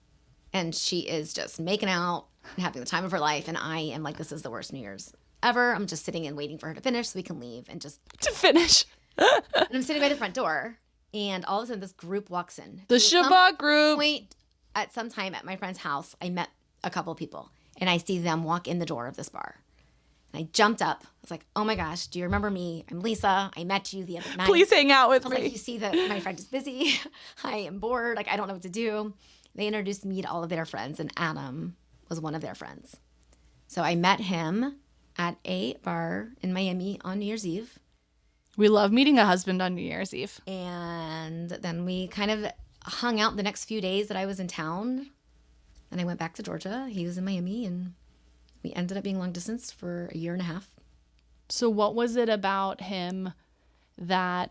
and she is just making out and having the time of her life. And I am like, this is the worst New Year's ever. I'm just sitting and waiting for her to finish so we can leave and just. To finish. And I'm sitting by the front door and all of a sudden this group walks in. The Shabbat group. At some time at my friend's house, I met a couple of people and I see them walk in the door of this bar. And I jumped up. I was like, oh my gosh, do you remember me? I'm Lisa. I met you the other night. Please hang out with me. Like, you see that my friend is busy. I am bored. Like, I don't know what to do. They introduced me to all of their friends, and Adam was one of their friends. So I met him at a bar in Miami on New Year's Eve. We love meeting a husband on New Year's Eve. And then we kind of hung out the next few days that I was in town. Then I went back to Georgia. He was in Miami, and we ended up being long distance for a year and a half. So what was it about him that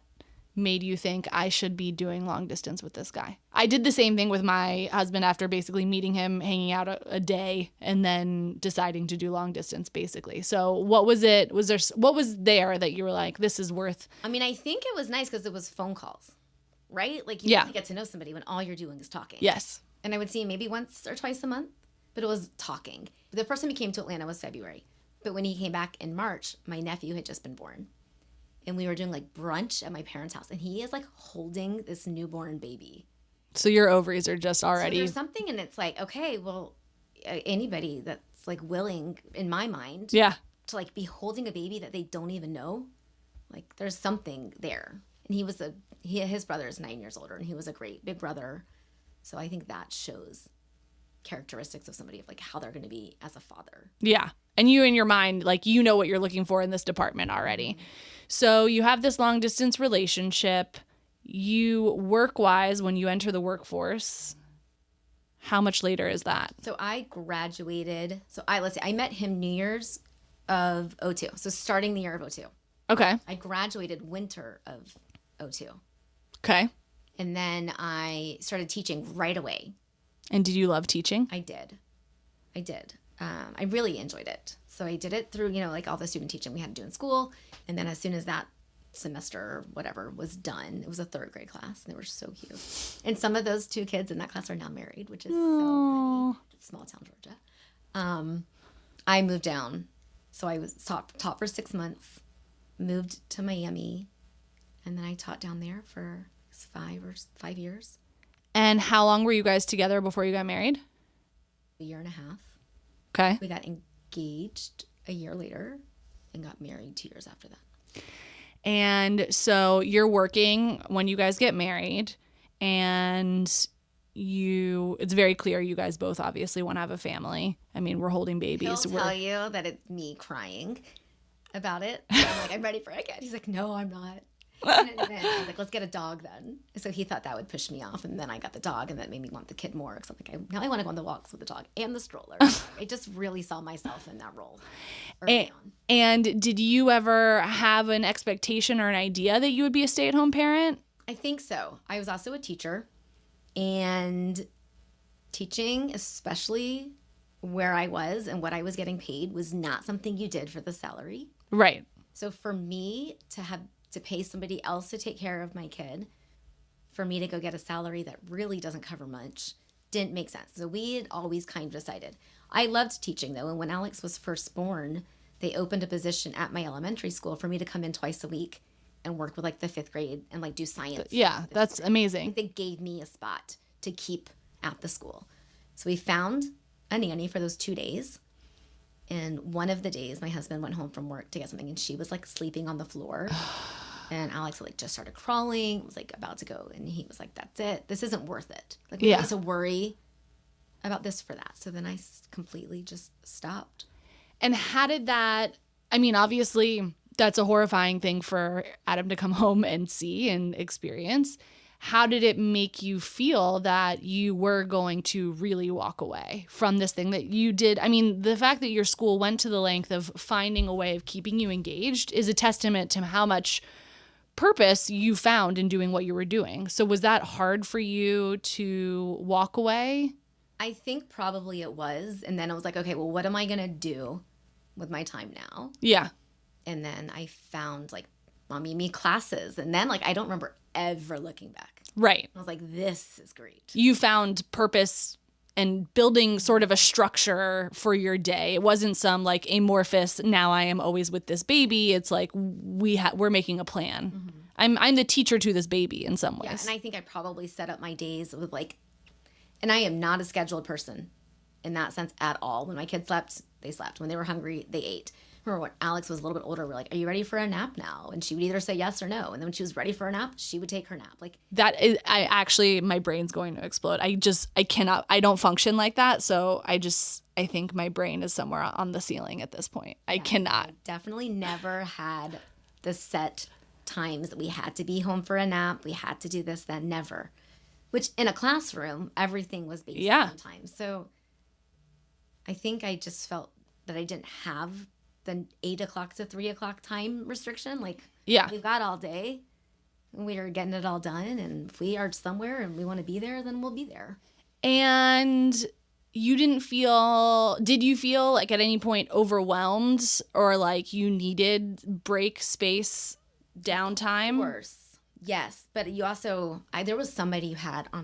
made you think I should be doing long distance with this guy? I did the same thing with my husband after basically meeting him, hanging out a day, and then deciding to do long distance basically. So what was it? What was there that you were like, this is worth? I mean, I think it was nice because it was phone calls, right? Like you really get to know somebody when all you're doing is talking. Yes. And I would see him maybe once or twice a month, but it was talking. The first time he came to Atlanta was February. But when he came back in March, my nephew had just been born. And we were doing like brunch at my parents' house. And he is like holding this newborn baby. So your ovaries are just already. So there's something, and it's like, okay, well, anybody that's like willing, in my mind, to like be holding a baby that they don't even know, like there's something there. And his brother is 9 years older, and he was a great big brother. So I think that shows characteristics of somebody of like how they're going to be as a father. Yeah. And you in your mind, like, you know what you're looking for in this department already. Mm-hmm. So you have this long distance relationship. You work-wise, when you enter the workforce, how much later is that? So I graduated. I met him New Year's of 2002. So starting the year of 2002. Okay. I graduated winter of 2002. Okay. And then I started teaching right away. And did you love teaching? I did. I really enjoyed it. So I did it through, like all the student teaching we had to do in school. And then as soon as that semester or whatever was done, it was a third grade class. And they were so cute. And some of those 2 kids in that class are now married, which is so funny. Small town Georgia. I moved down. So I was taught for 6 months. moved to Miami, and then I taught down there for 5 years. And how long were you guys together before you got married? A year and a half. Okay. We got engaged a year later and got married 2 years after that. And so you're working when you guys get married, and it's very clear you guys both obviously want to have a family. I mean, we're holding babies. He'll tell you that it's me crying about it. So I'm like, I'm ready for a kid. He's like, no, I'm not. And then I was like, let's get a dog then. So he thought that would push me off, and then I got the dog, and that made me want the kid more, because I'm like, now I want to go on the walks with the dog and the stroller. I just really saw myself in that role early on. And did you ever have an expectation or an idea that you would be a stay-at-home parent? I think so. I was also a teacher, and teaching, especially where I was and what I was getting paid, was not something you did for the salary. Right. So for me to have to pay somebody else to take care of my kid, for me to go get a salary that really doesn't cover much, didn't make sense. So we had always kind of decided. I loved teaching, though, and when Alex was first born, they opened a position at my elementary school for me to come in twice a week and work with like the 5th grade and like do science. Yeah, that's amazing. They gave me a spot to keep at the school. So we found a nanny for those 2 days. And one of the days, my husband went home from work to get something, and she was like sleeping on the floor. And Alex like just started crawling, was like about to go, and he was like, "That's it. This isn't worth it. Like, we need to worry about this for that." So then I completely just stopped. And how did that? I mean, obviously, that's a horrifying thing for Adam to come home and see and experience. How did it make you feel that you were going to really walk away from this thing that you did? I mean, the fact that your school went to the length of finding a way of keeping you engaged is a testament to how much purpose you found in doing what you were doing. So was that hard for you to walk away? I think probably it was. And then I was like, okay, well, what am I going to do with my time now? Yeah. And then I found like Mommy and Me classes. And then like, I don't remember ever looking back. Right. I was like, this is great. You found purpose and building sort of a structure for your day. It wasn't some like amorphous, now I am always with this baby. It's like we're making a plan. Mm-hmm. I'm the teacher to this baby in some ways. Yeah, and I think I probably set up my days with like, and I am not a scheduled person in that sense at all. When my kids slept, they slept. When they were hungry, they ate. Remember when Alex was a little bit older, we're like, are you ready for a nap now? And she would either say yes or no. And then when she was ready for a nap, she would take her nap. Like that is, my brain's going to explode. I don't function like that. So I think my brain is somewhere on the ceiling at this point. I cannot. I definitely never had the set times that we had to be home for a nap. We had to do this, then never. Which in a classroom, everything was based on time. So I think I just felt that I didn't have the 8 o'clock to 3 o'clock time restriction. Like, we've got all day. We are getting it all done. And if we are somewhere and we want to be there, then we'll be there. And did you feel like at any point overwhelmed or like you needed break space, downtime? Of course. Yes. But you also, there was somebody you had on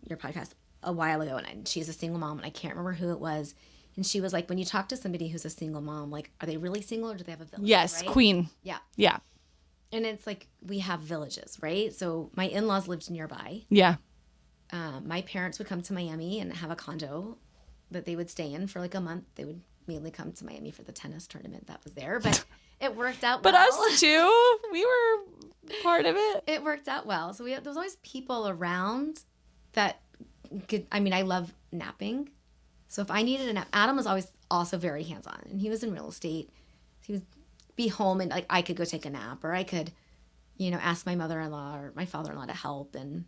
your podcast a while ago, and she's a single mom, and I can't remember who it was. And she was like, when you talk to somebody who's a single mom, like, are they really single or do they have a village? Yes, right? Queen. Yeah. Yeah. And it's like, we have villages, right? So my in-laws lived nearby. Yeah. My parents would come to Miami and have a condo that they would stay in for like a month. They would mainly come to Miami for the tennis tournament that was there, but it worked out well. But us too. We were part of it. It worked out well. So there was always people around that could, I mean, I love napping. So if I needed a nap, Adam was always also very hands-on, and he was in real estate. He would be home, and like I could go take a nap, or I could, ask my mother-in-law or my father-in-law to help, and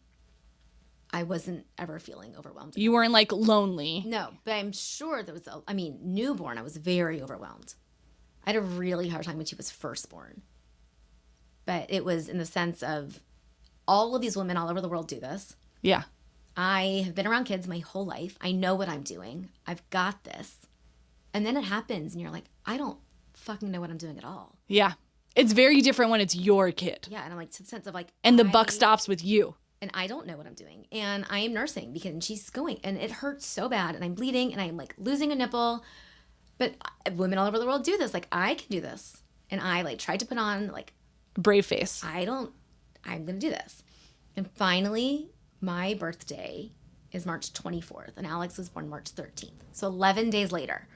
I wasn't ever feeling overwhelmed. You weren't like lonely. No, but I'm sure there was, newborn, I was very overwhelmed. I had a really hard time when she was first born. But it was in the sense of all of these women all over the world do this. Yeah. I have been around kids my whole life. I know what I'm doing. I've got this. And then it happens and you're like, I don't fucking know what I'm doing at all. Yeah. It's very different when it's your kid. Yeah. And I'm like, to the sense of like. And the buck stops with you. And I don't know what I'm doing. And I am nursing because she's going. And it hurts so bad. And I'm bleeding and I'm like losing a nipple. But women all over the world do this. Like, I can do this. And I like tried to put on like brave face. I'm going to do this. And finally, my birthday is March 24th and Alex was born March 13th. So 11 days later,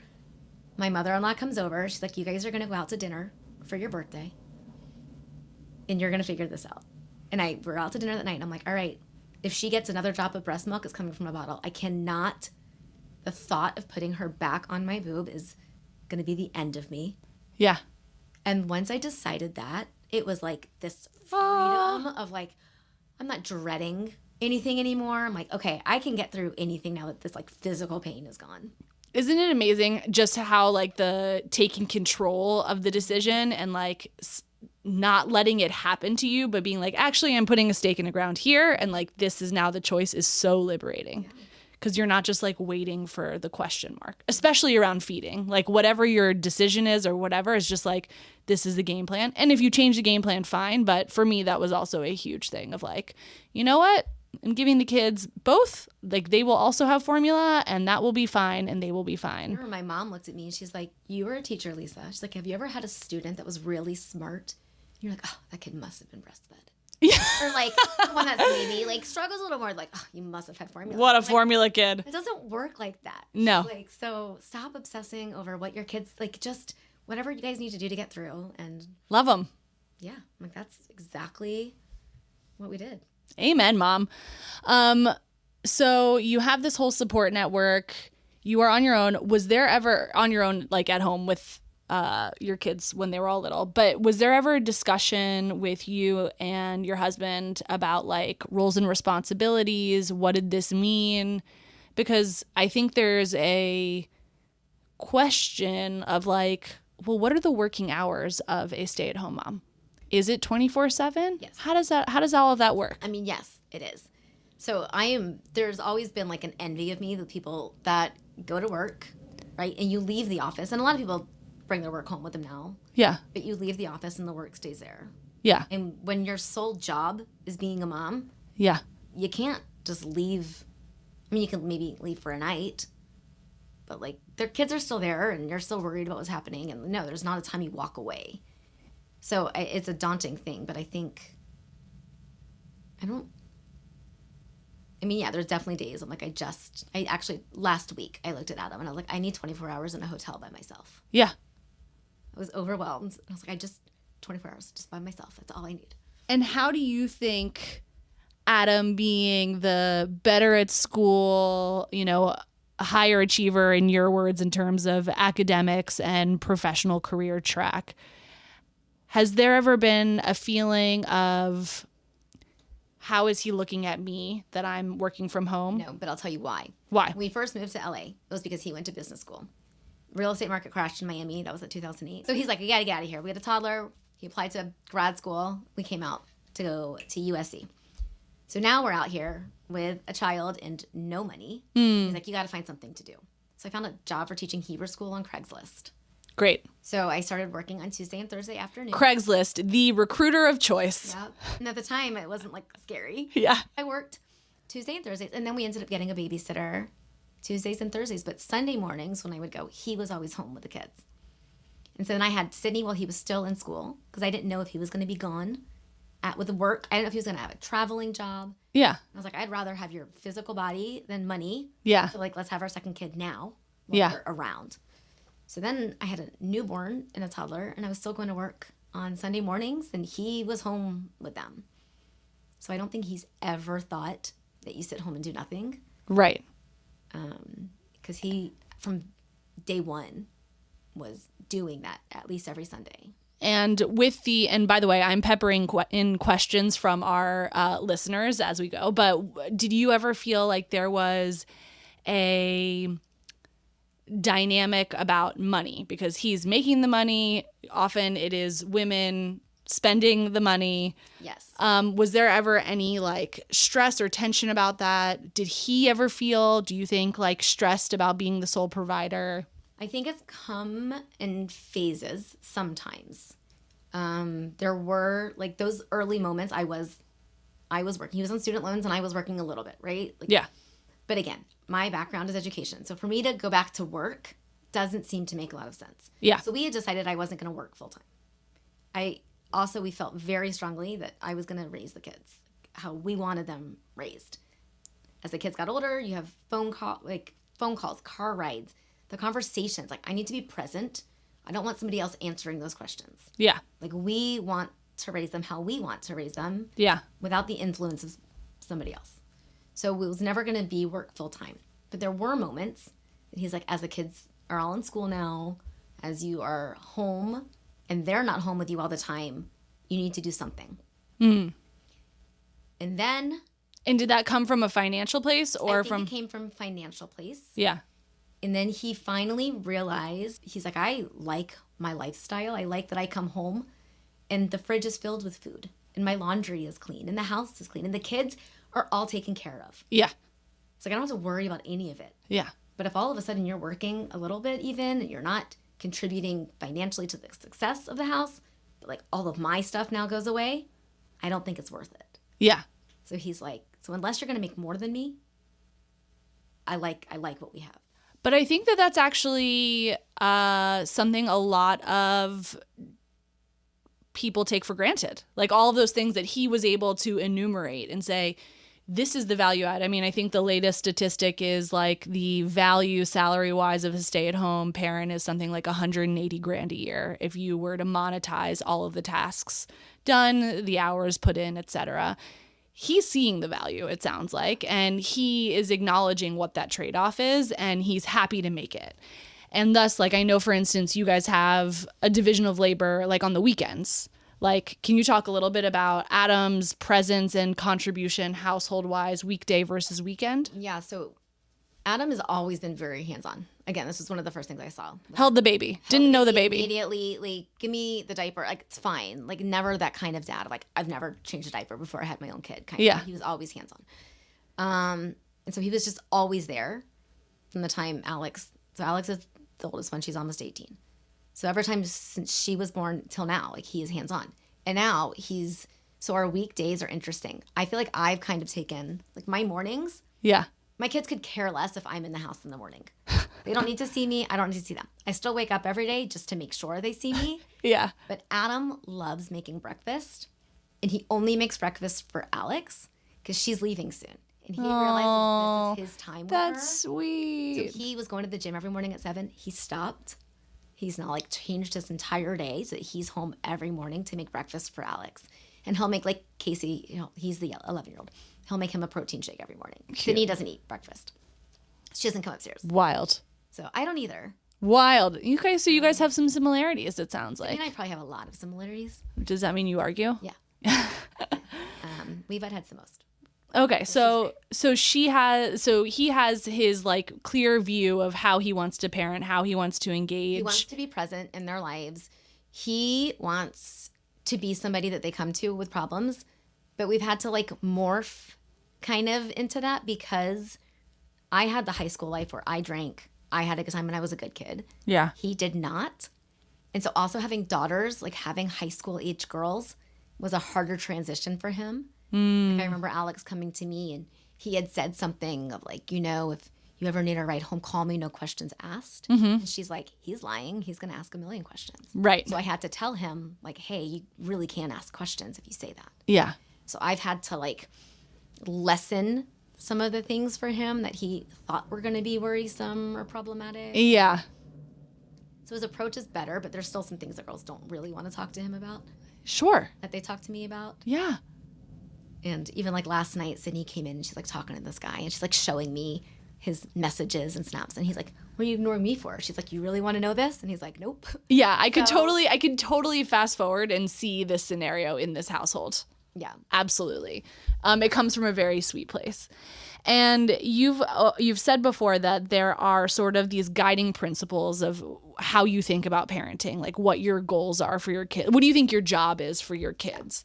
my mother-in-law comes over. She's like, you guys are going to go out to dinner for your birthday and you're going to figure this out. And we're out to dinner that night and I'm like, all right, if she gets another drop of breast milk, it's coming from a bottle. I cannot, the thought of putting her back on my boob is going to be the end of me. Yeah. And once I decided that, it was like this freedom of like, I'm not dreading anything anymore. I'm like, okay, I can get through anything now that this like physical pain is gone. Isn't it amazing just how like the taking control of the decision and like not letting it happen to you, but being like, actually, I'm putting a stake in the ground here. And like, this is now the choice is so liberating. Yeah. Because you're not just like waiting for the question mark, especially around feeding. Like whatever your decision is or whatever is just like, this is the game plan. And if you change the game plan, fine. But for me, that was also a huge thing of like, you know what? I'm giving the kids both. Like they will also have formula and that will be fine and they will be fine. I remember my mom looked at me and she's like, you were a teacher, Lisa. She's like, have you ever had a student that was really smart? And you're like, oh, that kid must have been breastfed. Yeah. Or like one that's maybe like struggles a little more, like, oh, you must have had formula. What a like, formula kid. It doesn't work like that. No. Like, so stop obsessing over what your kids, like just whatever you guys need to do to get through and love them. Yeah. Like that's exactly what we did. Amen, Mom. So you have this whole support network. You are on your own. Was there ever on your own, like at home with your kids when they were all little, but was there ever a discussion with you and your husband about like roles and responsibilities? What did this mean? Because I think there's a question of like, well, what are the working hours of a stay-at-home mom? Is it 24/7? Yes. How does all of that work? I mean, yes, it is. So there's always been like an envy of me, the people that go to work, right? And you leave the office, and a lot of people bring their work home with them now. Yeah. But you leave the office and the work stays there. Yeah. And when your sole job is being a mom, yeah, you can't just leave. I mean, you can maybe leave for a night, but like their kids are still there and you're still worried about what's happening. And no, there's not a time you walk away. So it's a daunting thing, but I mean, yeah, there's definitely days I'm like, I actually, last week I looked at Adam and I was like, I need 24 hours in a hotel by myself. Yeah. I was overwhelmed. I was like, 24 hours just by myself. That's all I need. And how do you think Adam being the better at school, a higher achiever in your words in terms of academics and professional career track, has there ever been a feeling of how is he looking at me that I'm working from home? No, but I'll tell you why. Why? When we first moved to LA, it was because he went to business school. Real estate market crashed in Miami. That was in 2008. So he's like, we got to get out of here. We had a toddler. He applied to grad school. We came out to go to USC. So now we're out here with a child and no money. He's like, you got to find something to do. So I found a job for teaching Hebrew school on Craigslist. Great. So I started working on Tuesday and Thursday afternoon. Craigslist, the recruiter of choice. Yeah. And at the time, it wasn't like scary. Yeah. I worked Tuesday and Thursdays. And then we ended up getting a babysitter Tuesdays and Thursdays. But Sunday mornings when I would go, he was always home with the kids. And so then I had Sydney while he was still in school because I didn't know if he was going to be gone with work. I didn't know if he was going to have a traveling job. Yeah. I was like, I'd rather have your physical body than money. Yeah. So like, let's have our second kid now while yeah. we're around. So then I had a newborn and a toddler, and I was still going to work on Sunday mornings, and he was home with them. So I don't think he's ever thought that you sit home and do nothing. Right. Because he, from day one, was doing that at least every Sunday. And and by the way, I'm peppering in questions from our listeners as we go, but did you ever feel like there was a dynamic about money? Because he's making the money. Often it is women spending the money. Yes. Was there ever any like stress or tension about that? Did he ever feel, do you think, like stressed about being the sole provider? I think it's come in phases sometimes. There were like those early moments I was working. He was on student loans and I was working a little bit, right? Like, yeah. But again, my background is education. So for me to go back to work doesn't seem to make a lot of sense. Yeah. So we had decided I wasn't going to work full time. we felt very strongly that I was going to raise the kids how we wanted them raised. As the kids got older, you have phone calls, car rides, the conversations. Like, I need to be present. I don't want somebody else answering those questions. Yeah. Like, we want to raise them how we want to raise them. Yeah. Without the influence of somebody else. So it was never going to be work full time. But there were moments that he's like, as the kids are all in school now, as you are home and they're not home with you all the time, you need to do something. And then... And did that come from a financial place or it came from financial place. Yeah. And then he finally realized, he's like, I like my lifestyle. I like that I come home and the fridge is filled with food and my laundry is clean and the house is clean and the kids are all taken care of. Yeah. It's like, I don't have to worry about any of it. Yeah. But if all of a sudden you're working a little bit even, and you're not contributing financially to the success of the house, but like all of my stuff now goes away, I don't think it's worth it. Yeah. So he's like, so unless you're going to make more than me, I like what we have. But I think that that's actually something a lot of people take for granted. Like all of those things that he was able to enumerate and say, this is the value add. I mean, I think the latest statistic is like the value salary-wise of a stay-at-home parent is something like $180,000 a year if you were to monetize all of the tasks done, the hours put in, etc. He's seeing the value, it sounds like, and he is acknowledging what that trade-off is, and he's happy to make it. And thus, like, I know, for instance, you guys have a division of labor, like, on the weekends. Like, can you talk a little bit about Adam's presence and contribution household-wise, weekday versus weekend? Yeah, so Adam has always been very hands-on. Again, this was one of the first things I saw. Held the baby. Didn't know the baby. Immediately, like, give me the diaper. Like, it's fine. Like, never that kind of dad. Like, I've never changed a diaper before I had my own kid. Yeah. He was always hands-on. And so he was just always there from the time Alex is the oldest one. She's almost 18. So every time since she was born till now, like, he is hands-on. And now so our weekdays are interesting. I feel like I've kind of taken, like, my mornings. Yeah. My kids could care less if I'm in the house in the morning. They don't need to see me. I don't need to see them. I still wake up every day just to make sure they see me. Yeah. But Adam loves making breakfast. And he only makes breakfast for Alex because she's leaving soon. And he realizes this is his time with her. That's sweet. So he was going to the gym every morning at 7. He stopped. He's now, like, changed his entire day so that he's home every morning to make breakfast for Alex. And he'll make, like, Casey, he's the 11-year-old. He'll make him a protein shake every morning. Cute. Sydney doesn't eat breakfast. She doesn't come upstairs. Wild. So I don't either. Wild. You guys have some similarities, it sounds like. I mean, I probably have a lot of similarities. Does that mean you argue? Yeah. We've had the most. Okay, so he has his, like, clear view of how he wants to parent, how he wants to engage. He wants to be present in their lives. He wants to be somebody that they come to with problems, but we've had to, like, morph kind of into that because I had the high school life where I drank. I had a good time and I was a good kid. Yeah. He did not. And so also having daughters, like having high school age girls was a harder transition for him. Like, I remember Alex coming to me and he had said something of, like, if you ever need a ride home, call me, no questions asked. Mm-hmm. And she's like, he's lying. He's going to ask a million questions. Right. So I had to tell him, like, hey, you really can ask questions if you say that. Yeah. So I've had to, like, lessen some of the things for him that he thought were going to be worrisome or problematic. Yeah. So his approach is better, but there's still some things that girls don't really want to talk to him about. Sure. That they talk to me about. Yeah. And even, like, last night, Sydney came in and she's, like, talking to this guy and she's, like, showing me his messages and snaps. And he's like, what are you ignoring me for? She's like, you really want to know this? And he's like, nope. Yeah, I could totally fast forward and see this scenario in this household. Yeah. Absolutely. It comes from a very sweet place. And you've said before that there are sort of these guiding principles of how you think about parenting, like what your goals are for your kids. What do you think your job is for your kids?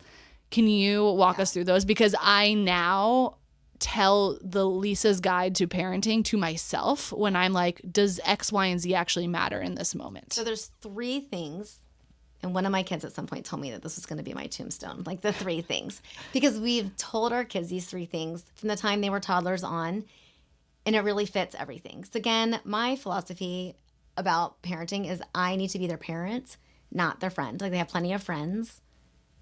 Can you walk us through those? Because I now tell the Lisa's Guide to Parenting to myself when I'm like, does X, Y, and Z actually matter in this moment? So there's 3 things. And one of my kids at some point told me that this was going to be my tombstone, like the 3 things. Because we've told our kids these 3 things from the time they were toddlers on, and it really fits everything. So again, my philosophy about parenting is I need to be their parent, not their friend. Like they have plenty of friends,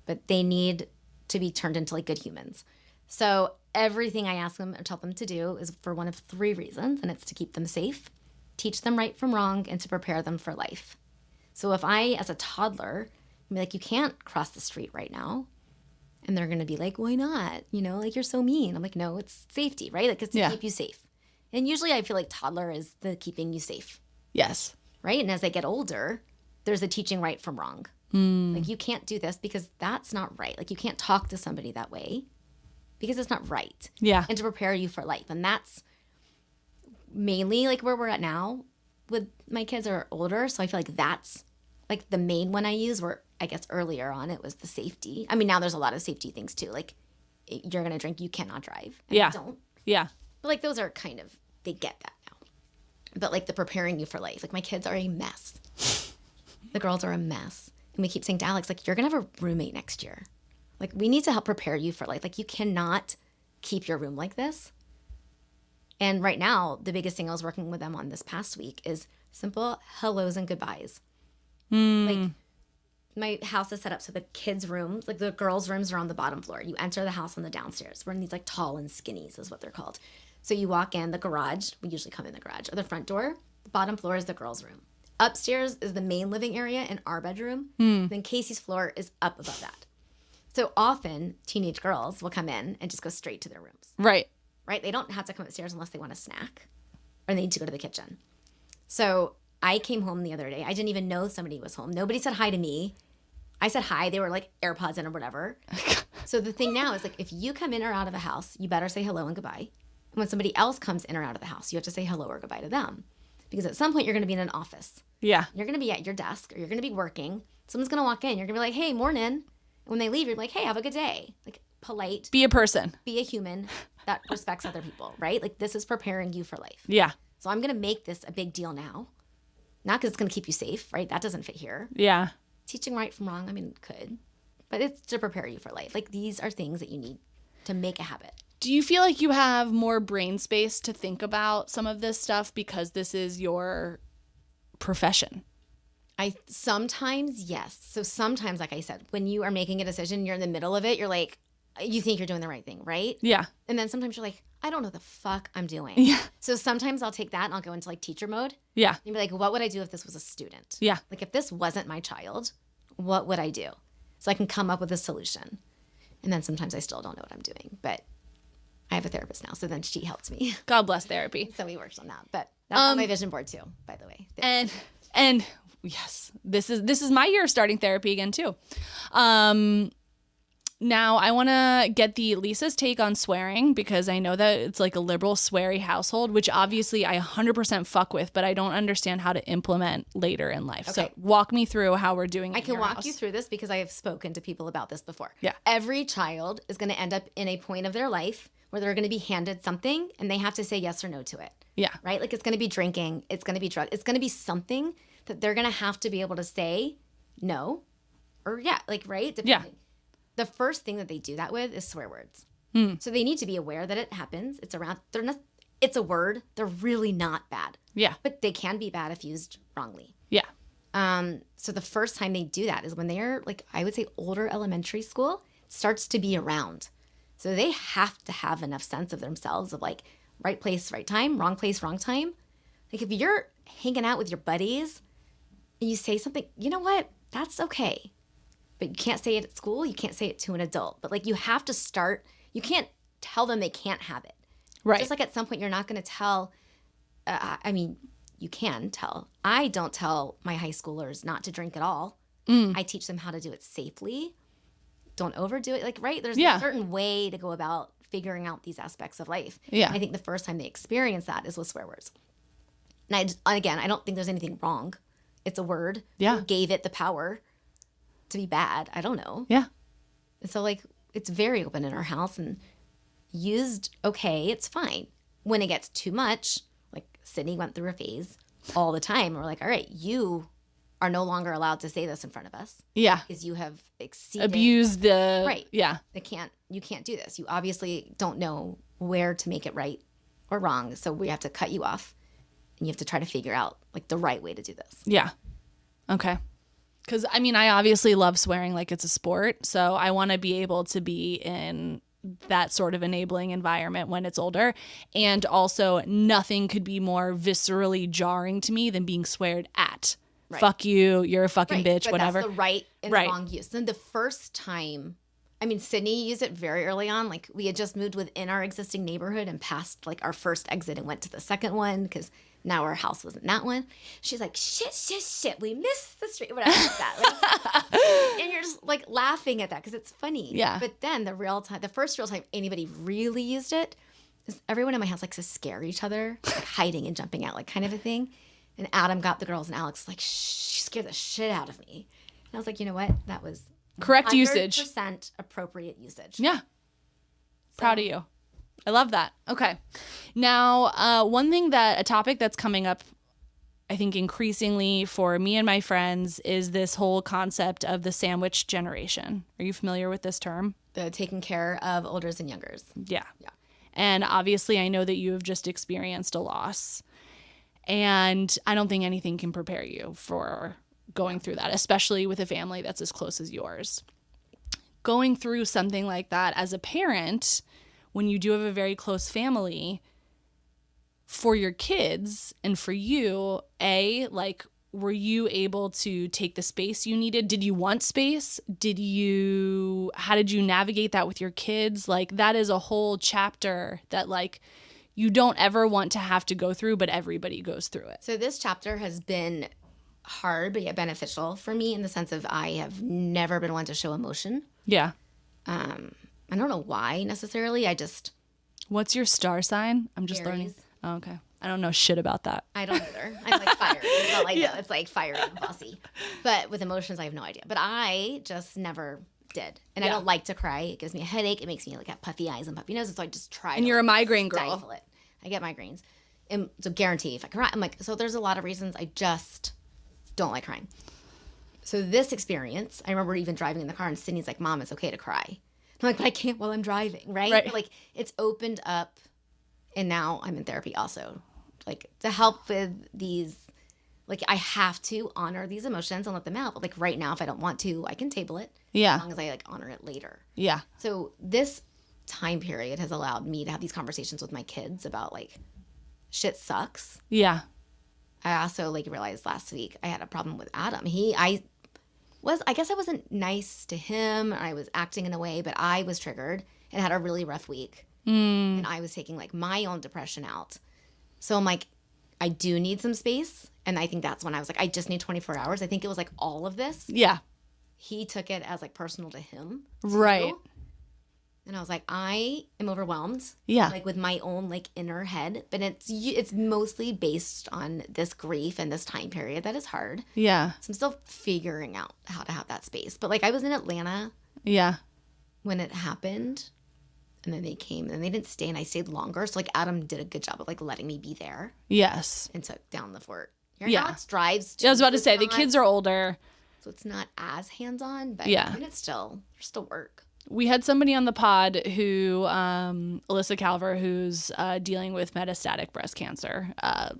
but they need to be turned into like good humans. So everything I ask them or tell them to do is for one of 3 reasons, and it's to keep them safe, teach them right from wrong, and to prepare them for life. So if I, as a toddler, I'm like, you can't cross the street right now. And they're going to be like, why not? You know, like, you're so mean. I'm like, no, it's safety, right? Like, it's to keep you safe. And usually I feel like toddler is the keeping you safe. Yes. Right? And as they get older, there's a teaching right from wrong. Like, you can't do this because that's not right. Like, you can't talk to somebody that way because it's not right. Yeah. And to prepare you for life. And that's mainly like where we're at now with my kids are older. So I feel like that's like the main one I use, where I guess earlier on it was the safety. I mean, now there's a lot of safety things too. Like, you're going to drink, you cannot drive. And I don't. Yeah. But like, those are kind of, they get that now. But like the preparing you for life, like my kids are a mess. The girls are a mess. And we keep saying to Alex, like, you're going to have a roommate next year. Like, we need to help prepare you for life. Like, you cannot keep your room like this. And right now, the biggest thing I was working with them on this past week is simple hellos and goodbyes. Like, my house is set up so the kids' rooms, like the girls' rooms, are on the bottom floor. You enter the house on the downstairs. We're in these like tall and skinnies is what they're called. So you walk in the garage. We usually come in the garage or the front door. The bottom floor is the girls' room. Upstairs is the main living area and our bedroom. Then Casey's floor is up above that. So often teenage girls will come in and just go straight to their rooms. Right. Right? They don't have to come upstairs unless they want a snack or they need to go to the kitchen. So I came home the other day. I didn't even know somebody was home. Nobody said hi to me. I said hi. They were like AirPods in or whatever. So the thing now is, like, if you come in or out of a house, you better say hello and goodbye. And when somebody else comes in or out of the house, you have to say hello or goodbye to them. Because at some point you're going to be in an office. Yeah. You're going to be at your desk or you're going to be working. Someone's going to walk in. You're going to be like, hey, morning. And when they leave, you're like, hey, have a good day. Like, polite. Be a person. Be a human that respects other people, right? Like, this is preparing you for life. Yeah. So I'm going to make this a big deal now. Not because it's going to keep you safe, right? That doesn't fit here. Yeah. Teaching right from wrong, I mean, it could. But it's to prepare you for life. Like, these are things that you need to make a habit. Do you feel like you have more brain space to think about some of this stuff because this is your profession? Sometimes, yes. So sometimes, like I said, when you are making a decision, you're in the middle of it, you're like, you think you're doing the right thing, right? Yeah. And then sometimes you're like, I don't know the fuck I'm doing. Yeah. So sometimes I'll take that and I'll go into like teacher mode. Yeah. And be like, what would I do if this was a student? Yeah. Like, if this wasn't my child, what would I do? So I can come up with a solution. And then sometimes I still don't know what I'm doing. But I have a therapist now, so then she helps me. God bless therapy. So we worked on that. But that's on my vision board too, by the way. And yes, this is my year of starting therapy again too. Now I want to get Lisa's take on swearing, because I know that it's like a liberal sweary household, which obviously I 100% fuck with, but I don't understand how to implement later in life. Okay. So walk me through how we're doing it. I can walk you through this because I have spoken to people about this before. Yeah. Every child is going to end up in a point of their life where they're going to be handed something and they have to say yes or no to it. Yeah. Right? Like, it's going to be drinking. It's going to be drugs. It's going to be something that they're going to have to be able to say no or yeah, like, right? Depending. Yeah. The first thing that they do that with is swear words. So they need to be aware that it happens. It's around, it's a word. They're really not bad. Yeah. But they can be bad if used wrongly. Yeah. So the first time they do that is when they're, like, I would say older elementary school, starts to be around. So they have to have enough sense of themselves of, like, right place, right time, wrong place, wrong time. Like, if you're hanging out with your buddies and you say something, you know what? That's okay. But you can't say it at school. You can't say it to an adult. But, like, you have to start. You can't tell them they can't have it. Right. Just like at some point you're not going to tell. I mean, you can tell. I don't tell my high schoolers not to drink at all. I teach them how to do it safely. Don't overdo it. Like, right? There's a certain way to go about figuring out these aspects of life. Yeah. And I think the first time they experience that is with swear words. And again, I don't think there's anything wrong. It's a word. Yeah. Who gave it the power to be bad? I don't know. Yeah. And so, like, it's very open in our house and used okay, it's fine. When it gets too much, like Sydney went through a phase all the time. We're like, all right, you are no longer allowed to say this in front of us. Yeah. Because you have exceeded. Abused the. Right. Yeah. You can't do this. You obviously don't know where to make it right or wrong. So we have to cut you off and you have to try to figure out, like, the right way to do this. Yeah. Okay. Because, I mean, I obviously love swearing like it's a sport. So I want to be able to be in that sort of enabling environment when it's older. And also, nothing could be more viscerally jarring to me than being sweared at. Right. Fuck you, you're a fucking bitch, but whatever. That's the right and the wrong use. Then the first time, I mean, Sydney used it very early on. Like, we had just moved within our existing neighborhood and passed like our first exit and went to the second one because now our house was in that one. She's like, shit, we missed the street, whatever like that. Like, and you're just like laughing at that because it's funny. Yeah. But then the first real time anybody really used it is everyone in my house likes to scare each other, like hiding and jumping out, like kind of a thing. And Adam got the girls and Alex like, she scared the shit out of me. And I was like, you know what? That was correct usage. 100% appropriate usage. Yeah. Proud of you. I love that. Okay. Now, a topic that's coming up, I think increasingly for me and my friends is this whole concept of the sandwich generation. Are you familiar with this term? The taking care of olders and youngers. Yeah. And obviously I know that you have just experienced a loss. And I don't think anything can prepare you for going through that, especially with a family that's as close as yours. Going through something like that as a parent, when you do have a very close family, for your kids and for you, were you able to take the space you needed? Did you want space? How did you navigate that with your kids? Like, that is a whole chapter that like you don't ever want to have to go through, but everybody goes through it. So this chapter has been hard, but yet beneficial for me in the sense of I have never been one to show emotion. Yeah. I don't know why necessarily. What's your star sign? I'm just Aries. learning. Oh, okay. I don't know shit about that. I don't either. I'm like fiery. That's all I know. It's like fiery and bossy. But with emotions, I have no idea. But I just never did. And I don't like to cry. It gives me a headache. It makes me like have puffy eyes and puffy noses. So I just try and you're a migraine girl. Stifle it. I get migraines. And so guarantee if I cry, I'm like, so there's a lot of reasons I just don't like crying. So this experience, I remember even driving in the car and Sydney's like, Mom, it's okay to cry. I'm like, but I can't while I'm driving, right? But like, it's opened up, and now I'm in therapy also, like to help with these. Like, I have to honor these emotions and let them out. But like right now, if I don't want to, I can table it. Yeah. As long as I like honor it later. Yeah. So this time period has allowed me to have these conversations with my kids about like, shit sucks. Yeah. I also like realized last week I had a problem with Adam. I guess I wasn't nice to him. I was acting in a way, but I was triggered and had a really rough week. And I was taking like my own depression out. So I'm like, I do need some space. And I think that's when I was like, I just need 24 hours. I think it was like all of this. Yeah. He took it as like personal to him. Right. Too. And I was like, I am overwhelmed. Yeah. Like with my own like inner head. But it's mostly based on this grief and this time period that is hard. Yeah. So I'm still figuring out how to have that space. But like I was in Atlanta. Yeah. When it happened. And then they came and they didn't stay and I stayed longer. So like Adam did a good job of like letting me be there. Yes. And took down the fort. Alex drives too. I was about to say, the kids are older. So it's not as hands-on, but yeah. I mean, there's still work. We had somebody on the pod who, Alyssa Calver, who's dealing with metastatic breast cancer, a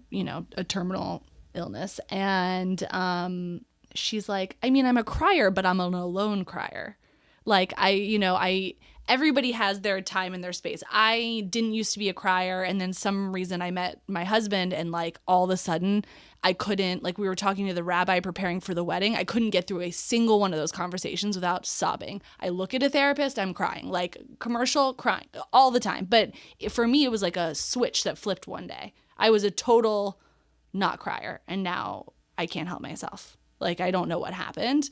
terminal illness. And she's like, I mean, I'm a crier, but I'm an alone crier. Like, everybody has their time and their space. I didn't used to be a crier, and then some reason I met my husband, and like all of a sudden I couldn't, like we were talking to the rabbi preparing for the wedding, I couldn't get through a single one of those conversations without sobbing. I look at a therapist, I'm crying, like commercial crying all the time. But for me, it was like a switch that flipped one day. I was a total not crier, and now I can't help myself. Like, I don't know what happened.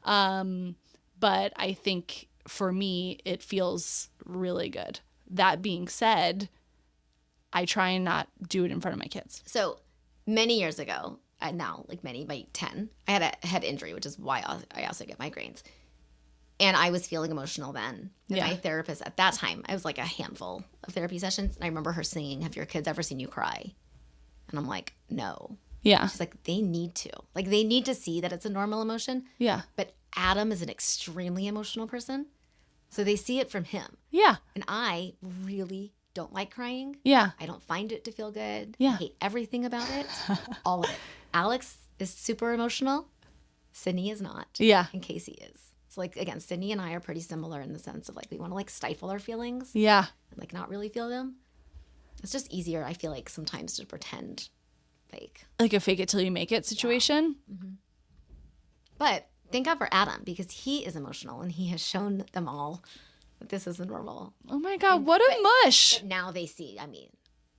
But I think for me, it feels really good. That being said, I try and not do it in front of my kids. So many years ago, now like by 10, I had a head injury, which is why I also get migraines. And I was feeling emotional then. And my therapist at that time, I was like a handful of therapy sessions. And I remember her saying, have your kids ever seen you cry? And I'm like, no. Yeah. She's like, they need to. Like, they need to see that it's a normal emotion. Yeah. But Adam is an extremely emotional person. So they see it from him. Yeah. And I really don't like crying. Yeah. I don't find it to feel good. Yeah. I hate everything about it. All of it. Alex is super emotional. Sydney is not. Yeah. And Casey is. So like, again, Sydney and I are pretty similar in the sense of like, we want to like stifle our feelings. Yeah. And like not really feel them. It's just easier, I feel like, sometimes to pretend like a fake it till you make it situation. Yeah. Mm-hmm. But thank God for Adam, because he is emotional and he has shown them all that this isn't normal. Oh my God, what a mush. But now they see, I mean,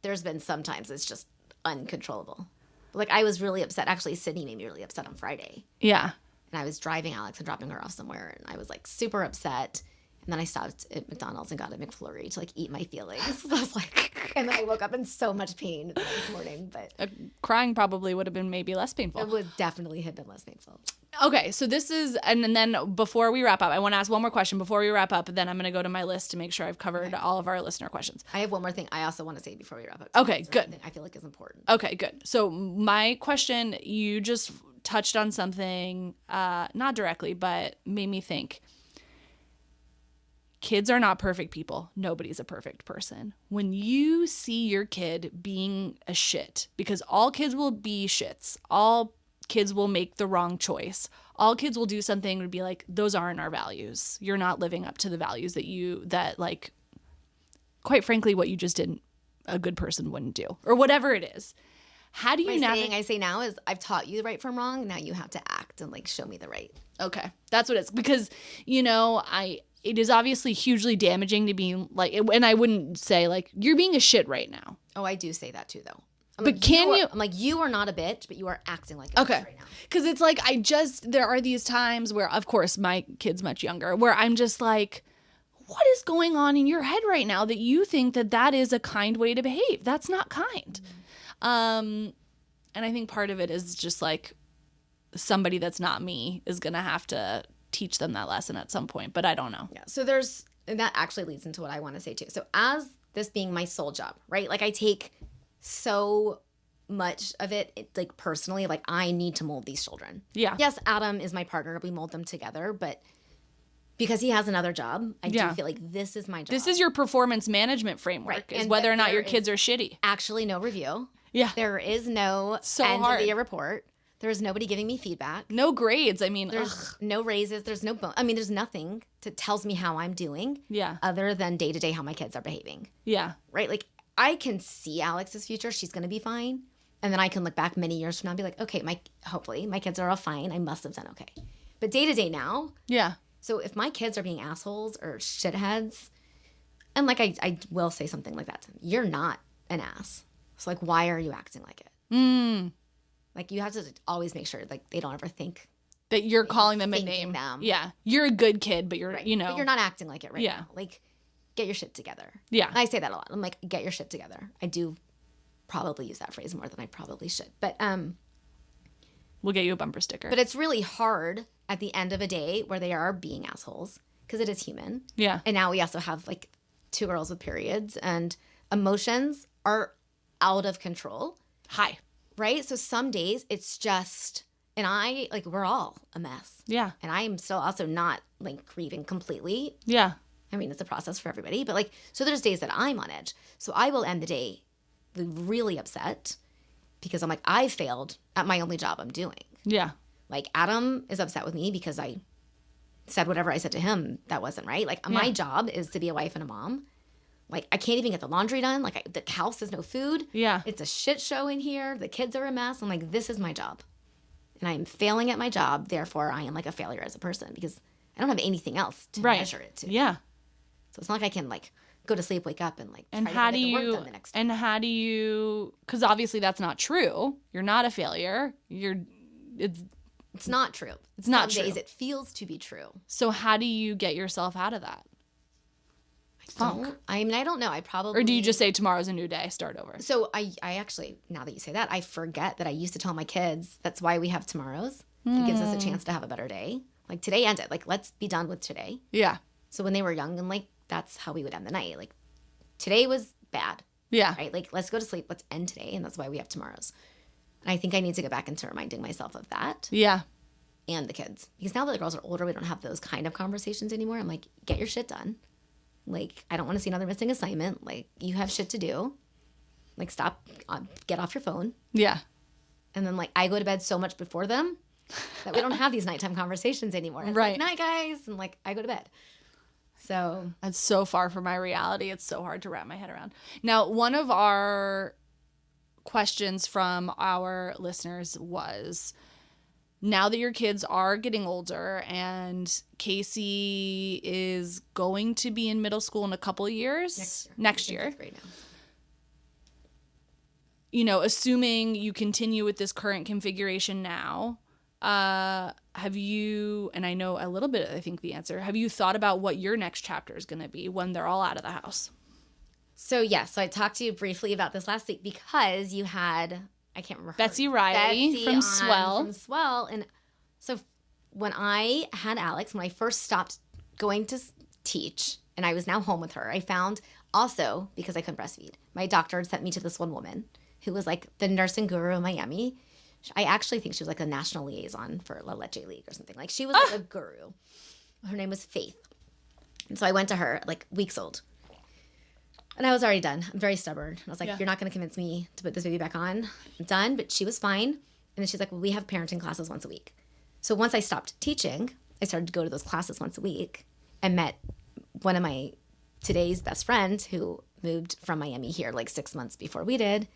there's been sometimes it's just uncontrollable. Like I was really upset. Actually, Sydney made me really upset on Friday. Yeah. And I was driving Alex and dropping her off somewhere, and I was like super upset. And then I stopped at McDonald's and got a McFlurry to like eat my feelings. I was like, and then I woke up in so much pain the next morning. But crying probably would have been maybe less painful. It would definitely have been less painful. Okay, so this is, and then before we wrap up, I want to ask one more question before we wrap up. Then I'm going to go to my list to make sure I've covered all of our listener questions. I have one more thing I also want to say before we wrap up. Okay, good. I feel like is important. Okay, good. So my question, you just touched on something, not directly, but made me think. Kids are not perfect people. Nobody's a perfect person. When you see your kid being a shit, because all kids will be shits, all kids will make the wrong choice, all kids will do something would be like, those aren't our values. You're not living up to the values that like, quite frankly, what you just did, a good person wouldn't do, or whatever it is. How do you I say now is I've taught you the right from wrong. Now you have to act and like show me the right. Okay. That's what it's, because, you know, it is obviously hugely damaging to be like, and I wouldn't say like, you're being a shit right now. Oh, I do say that too, though. But I'm like, you are not a bitch, but you are acting like a bitch right now. Because it's like, there are these times where, of course, my kid's much younger, where I'm just like, what is going on in your head right now that you think that is a kind way to behave? That's not kind. Mm-hmm. And I think part of it is just like, somebody that's not me is going to have to teach them that lesson at some point, but I don't know. Yeah. So and that actually leads into what I want to say too. So as this being my sole job, right? Like I take so much of it like personally, like I need to mold these children. Yeah. Yes, Adam is my partner. We mold them together, but because he has another job, I do feel like this is my job. This is your performance management framework, is whether or not your kids are shitty. Actually, no review. Yeah. There is no end of the year report. There's nobody giving me feedback. No grades. I mean, there's no raises. There's no there's nothing that tells me how I'm doing. Yeah. Other than day to day how my kids are behaving. Yeah. Right? Like I can see Alex's future. She's going to be fine. And then I can look back many years from now and be like, okay, hopefully my kids are all fine. I must have done okay. But day to day now. Yeah. So if my kids are being assholes or shitheads, and like I will say something like that to them, you're not an ass. So like, why are you acting like it? Like you have to always make sure like they don't ever think that you're calling them a name. Yeah, you're a good kid, but you're right. you know, but you're not acting like it right now. Like, get your shit together. Yeah, and I say that a lot. I'm like, get your shit together. I do probably use that phrase more than I probably should, but we'll get you a bumper sticker. But it's really hard at the end of a day where they are being assholes because it is human. Yeah, and now we also have like 2 girls with periods and emotions are out of control. High. Right? So some days it's just, and we're all a mess. Yeah. And I am still also not like grieving completely. Yeah. I mean, it's a process for everybody, but like, so there's days that I'm on edge. So I will end the day really upset because I'm like, I failed at my only job I'm doing. Yeah. Like Adam is upset with me because I said whatever I said to him that wasn't right. Like my job is to be a wife and a mom. Like, I can't even get the laundry done. Like, the house has no food. Yeah. It's a shit show in here. The kids are a mess. I'm like, this is my job. And I am failing at my job. Therefore, I am like a failure as a person because I don't have anything else to measure it to. Yeah. So it's not like I can, like, go to sleep, wake up, and, like, and try how to do get the you, work done the next day. And how do you, because obviously that's not true. You're not a failure. It's not true. It's not Some true. days it feels to be true. So how do you get yourself out of that funk? I mean, I don't know. I probably... Or do you just say tomorrow's a new day, start over? So I actually, now that you say that, I forget that I used to tell my kids, that's why we have tomorrows. It gives us a chance to have a better day. Like, today ended. Like, let's be done with today. Yeah. So when they were young, and like, that's how we would end the night. Like, today was bad. Yeah. Right? Like, let's go to sleep. Let's end today. And that's why we have tomorrows. And I think I need to go back into reminding myself of that. Yeah. And the kids. Because now that the girls are older, we don't have those kind of conversations anymore. I'm like, get your shit done. Like, I don't want to see another missing assignment. Like, you have shit to do. Like, stop, get off your phone. Yeah. And then, like, I go to bed so much before them. that we don't have these nighttime conversations anymore. It's right. Like, night, guys. And like, I go to bed. So that's so far from my reality. It's so hard to wrap my head around. Now, one of our questions from our listeners was, now that your kids are getting older and Casey is going to be in middle school in a couple of years, next year. You know, assuming you continue with this current configuration now, have you, and I know a little bit, I think the answer, have you thought about what your next chapter is going to be when they're all out of the house? So, yes. So I talked to you briefly about this last week because you had, I can't remember. Betsy Riley from Swell. From Swell. And so when I had Alex, when I first stopped going to teach and I was now home with her, I found also, because I couldn't breastfeed, my doctor had sent me to this one woman who was like the nursing guru in Miami. I actually think she was like a national liaison for La Leche League or something. Like she was like a guru. Her name was Faith. And so I went to her like weeks old. And I was already done. I'm very stubborn. I was like, You're not going to convince me to put this baby back on. I'm done. But she was fine. And then she's like, well, we have parenting classes once a week. So once I stopped teaching, I started to go to those classes once a week and met one of my today's best friends who moved from Miami here like 6 months before we did.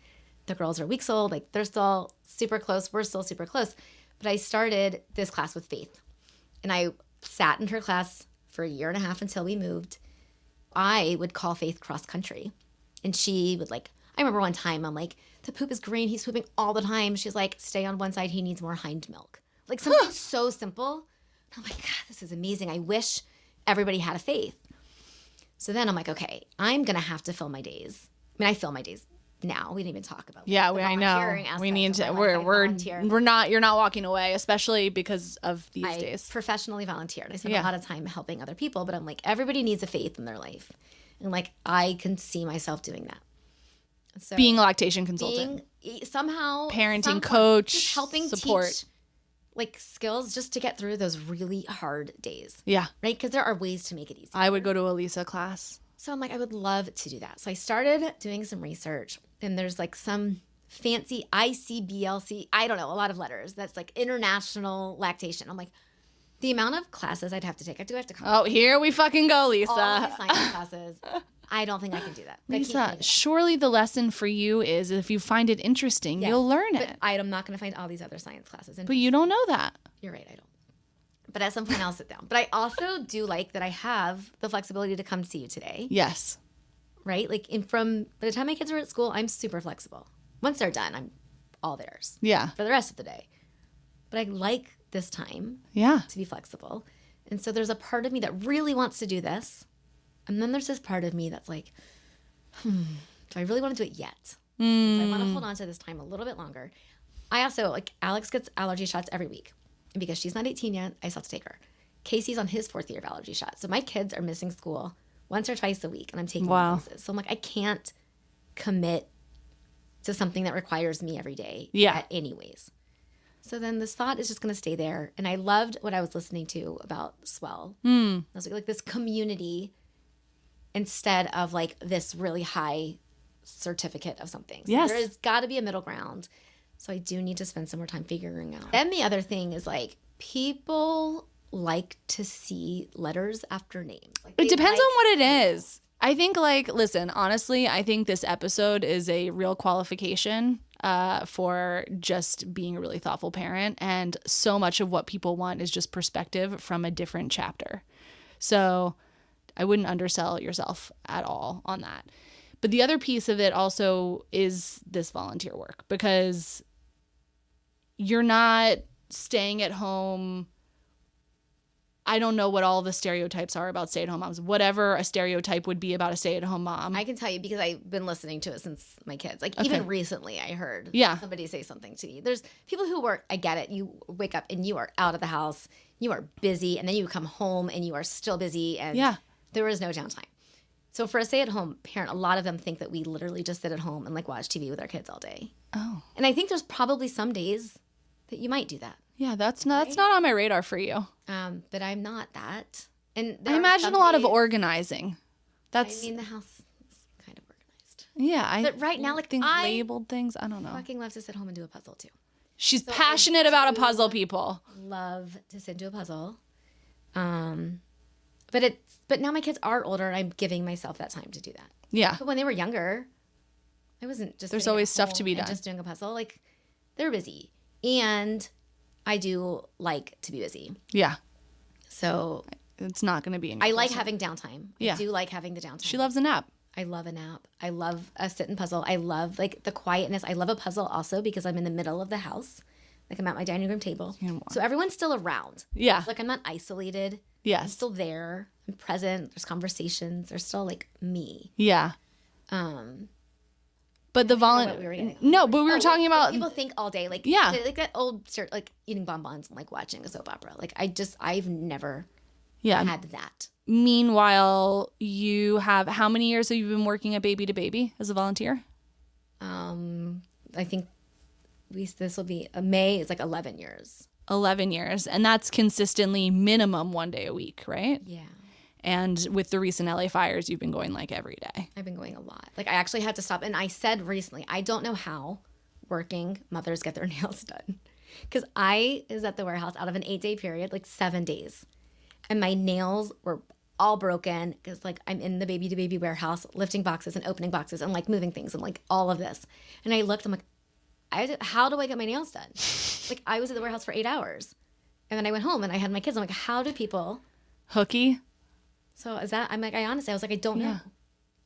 The girls are weeks old. Like they're still super close. We're still super close. But I started this class with Faith. And I sat in her class for a year and a half until we moved. I would call Faith cross country. And she would like, I remember one time I'm like, the poop is green. He's pooping all the time. She's like, stay on one side. He needs more hind milk. Like something so simple. And I'm like, God, this is amazing. I wish everybody had a Faith. So then I'm like, okay, I'm going to have to fill my days. I mean, I fill my days now. We didn't even talk about I know. We need to, you're not walking away, especially because of these days. I professionally volunteered. I spend a lot of time helping other people, but I'm like, everybody needs a Faith in their life. And like, I can see myself doing that. So being a lactation consultant. Somehow. Parenting coach. Just helping support. Teach like skills just to get through those really hard days. Yeah. Right? Because there are ways to make it easy. I would go to a Lisa class. So I'm like, I would love to do that. So I started doing some research, and there's like some fancy ICBLC, I don't know, a lot of letters. That's like international lactation. I'm like, the amount of classes I'd have to take. I do have to come. Oh, here we fucking go, Lisa. All the science classes. I don't think I can do that. Lisa, surely the lesson for you is if you find it interesting, you'll learn it. But I'm not going to find all these other science classes. But you don't know that. You're right, I don't. But at some point, I'll sit down. But I also do like that I have the flexibility to come see you today. Yes. Right? Like, by the time my kids are at school, I'm super flexible. Once they're done, I'm all theirs. Yeah. For the rest of the day. But I like this time. Yeah. To be flexible. And so there's a part of me that really wants to do this. And then there's this part of me that's like, do I really want to do it yet? So I want to hold on to this time a little bit longer. I also, like, Alex gets allergy shots every week. And because she's not 18 yet, I still have to take her. Casey's on his 4th year of allergy shots. So my kids are missing school once or twice a week, and I'm taking them places. So I'm like, I can't commit to something that requires me every day yet anyways. So then this thought is just going to stay there. And I loved what I was listening to about Swell. I was like this community instead of like this really high certificate of something. So yes. There's got to be a middle ground. So I do need to spend some more time figuring out. Then the other thing is like people like to see letters after names. Like, it depends on what it is. I think like, listen, honestly, I think this episode is a real qualification for just being a really thoughtful parent. And so much of what people want is just perspective from a different chapter. So I wouldn't undersell yourself at all on that. But the other piece of it also is this volunteer work, because you're not staying at home. I don't know what all the stereotypes are about stay-at-home moms. Whatever a stereotype would be about a stay-at-home mom. I can tell you because I've been listening to it since my kids. Like even recently I heard somebody say something to me. There's people who work, I get it. You wake up and you are out of the house. You are busy, and then you come home and you are still busy, and there is no downtime. So for a stay-at-home parent, a lot of them think that we literally just sit at home and like watch TV with our kids all day. Oh. And I think there's probably some days that you might do that. Yeah, that's not on my radar for you. But I'm not that. And I imagine a lot of organizing. I mean, the house is kind of organized. Yeah, but right now, like think labeled things. I don't know. Fucking love to sit home and do a puzzle too. She's passionate about a puzzle, people. Love to sit into a puzzle. But now my kids are older and I'm giving myself that time to do that. Yeah. But when they were younger, I wasn't just there's always stuff to be done. Just doing a puzzle. Like, they're busy. And I do like to be busy. Yeah. So it's not going to be. I like having downtime. Yeah. I do like having the downtime. She loves a nap. I love a nap. I love a sit and puzzle. I love like the quietness. I love a puzzle also because I'm in the middle of the house. Like, I'm at my dining room table. So everyone's still around. Yeah. Like, I'm not isolated. Yes. I'm still there. I'm present. There's conversations. There's still like me. Yeah. But the but we were talking about people think all day, like, like that old shirt, like eating bonbons and like watching a soap opera. Like, I've never had that. Meanwhile, you have, how many years have you been working at Baby to Baby as a volunteer? I think this will be May. It's like 11 years. 11 years, and that's consistently minimum 1 day a week, right? Yeah. And with the recent LA fires, you've been going like every day. I've been going a lot. Like, I actually had to stop. And I said recently, I don't know how working mothers get their nails done. Because I was at the warehouse out of an 8-day period, like 7 days. And my nails were all broken because, like, I'm in the Baby to Baby warehouse lifting boxes and opening boxes and, like, moving things and, like, all of this. And I looked, I'm like, how do I get my nails done? Like, I was at the warehouse for 8 hours. And then I went home and I had my kids. I'm like, how do people... Hooky? So is that, I was like, I don't know.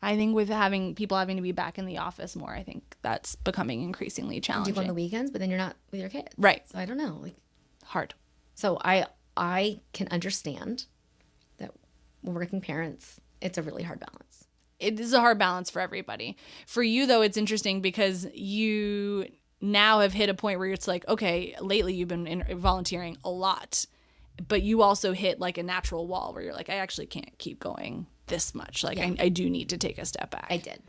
I think with people having to be back in the office more, I think that's becoming increasingly challenging. You go on the weekends, but then you're not with your kids. Right. So I don't know. Like, hard. So I can understand that working parents, it's a really hard balance. It is a hard balance for everybody. For you, though, it's interesting because you now have hit a point where it's like, okay, lately you've been volunteering a lot. But you also hit like a natural wall where you're like, I actually can't keep going this much. Like, I do need to take a step back. I did.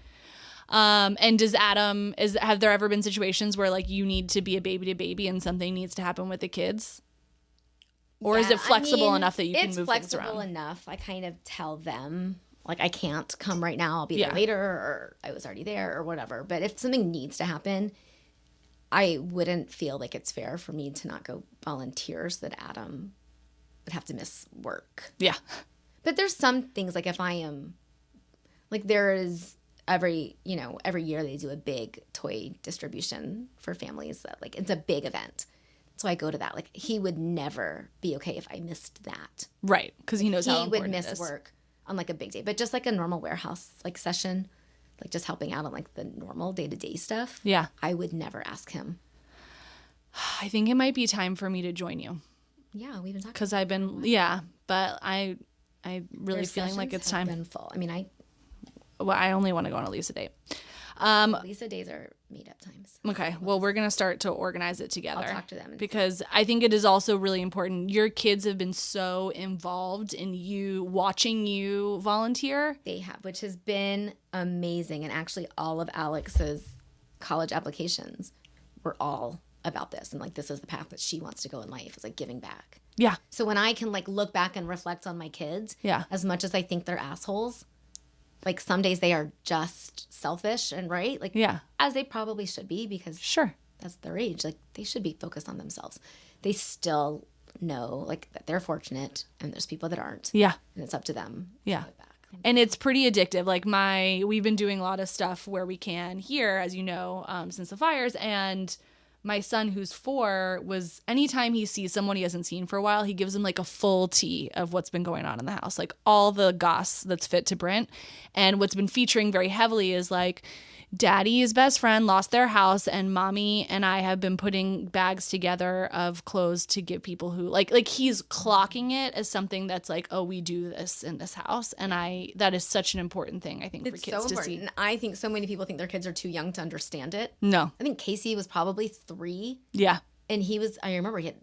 And does Adam, have there ever been situations where like you need to be a baby to baby and something needs to happen with the kids? Or is it flexible enough that you can move things around? It's flexible enough. I kind of tell them, like, I can't come right now. I'll be there later, or I was already there, or whatever. But if something needs to happen, I wouldn't feel like it's fair for me to not go volunteer so that Adam would have to miss work. Yeah. But there's some things, like, if I am, like, there is every year they do a big toy distribution for families that, like, it's a big event. So I go to that. Like, he would never be okay if I missed that. Right. Because he knows how important it is. He would miss work on, like, a big day. But just like a normal warehouse, like, session, like, just helping out on, like, the normal day-to-day stuff. Yeah. I would never ask him. I think it might be time for me to join you. Yeah, we've been talking. Because I've been, but I really feeling like it's time. Been full. I mean, I only want to go on a Lisa date. Lisa days are made up times. Okay, well, we're gonna start to organize it together. I'll talk to them because I think it is also really important. Your kids have been so involved in you watching you volunteer. They have, which has been amazing. And actually, all of Alex's college applications were all about this, and like, this is the path that she wants to go in life, is like giving back. Yeah. So when I can like look back and reflect on my kids, as much as I think they're assholes, like, some days they are just selfish and like, as they probably should be, because that's their age. Like, they should be focused on themselves. They still know, like, that they're fortunate and there's people that aren't. Yeah. And it's up to them. Yeah. And it's pretty addictive. Like, we've been doing a lot of stuff where we can here, as you know, since the fires, and my son, who's 4, was anytime he sees someone he hasn't seen for a while, he gives them like a full tea of what's been going on in the house, like all the goss that's fit to print. And what's been featuring very heavily is like, Daddy's best friend lost their house, and Mommy and I have been putting bags together of clothes to give people who like he's clocking it as something that's like, oh, we do this in this house. And that is such an important thing, I think, for kids to see. And I think so many people think their kids are too young to understand it. No. I think Casey was probably 3. Yeah. And I remember he had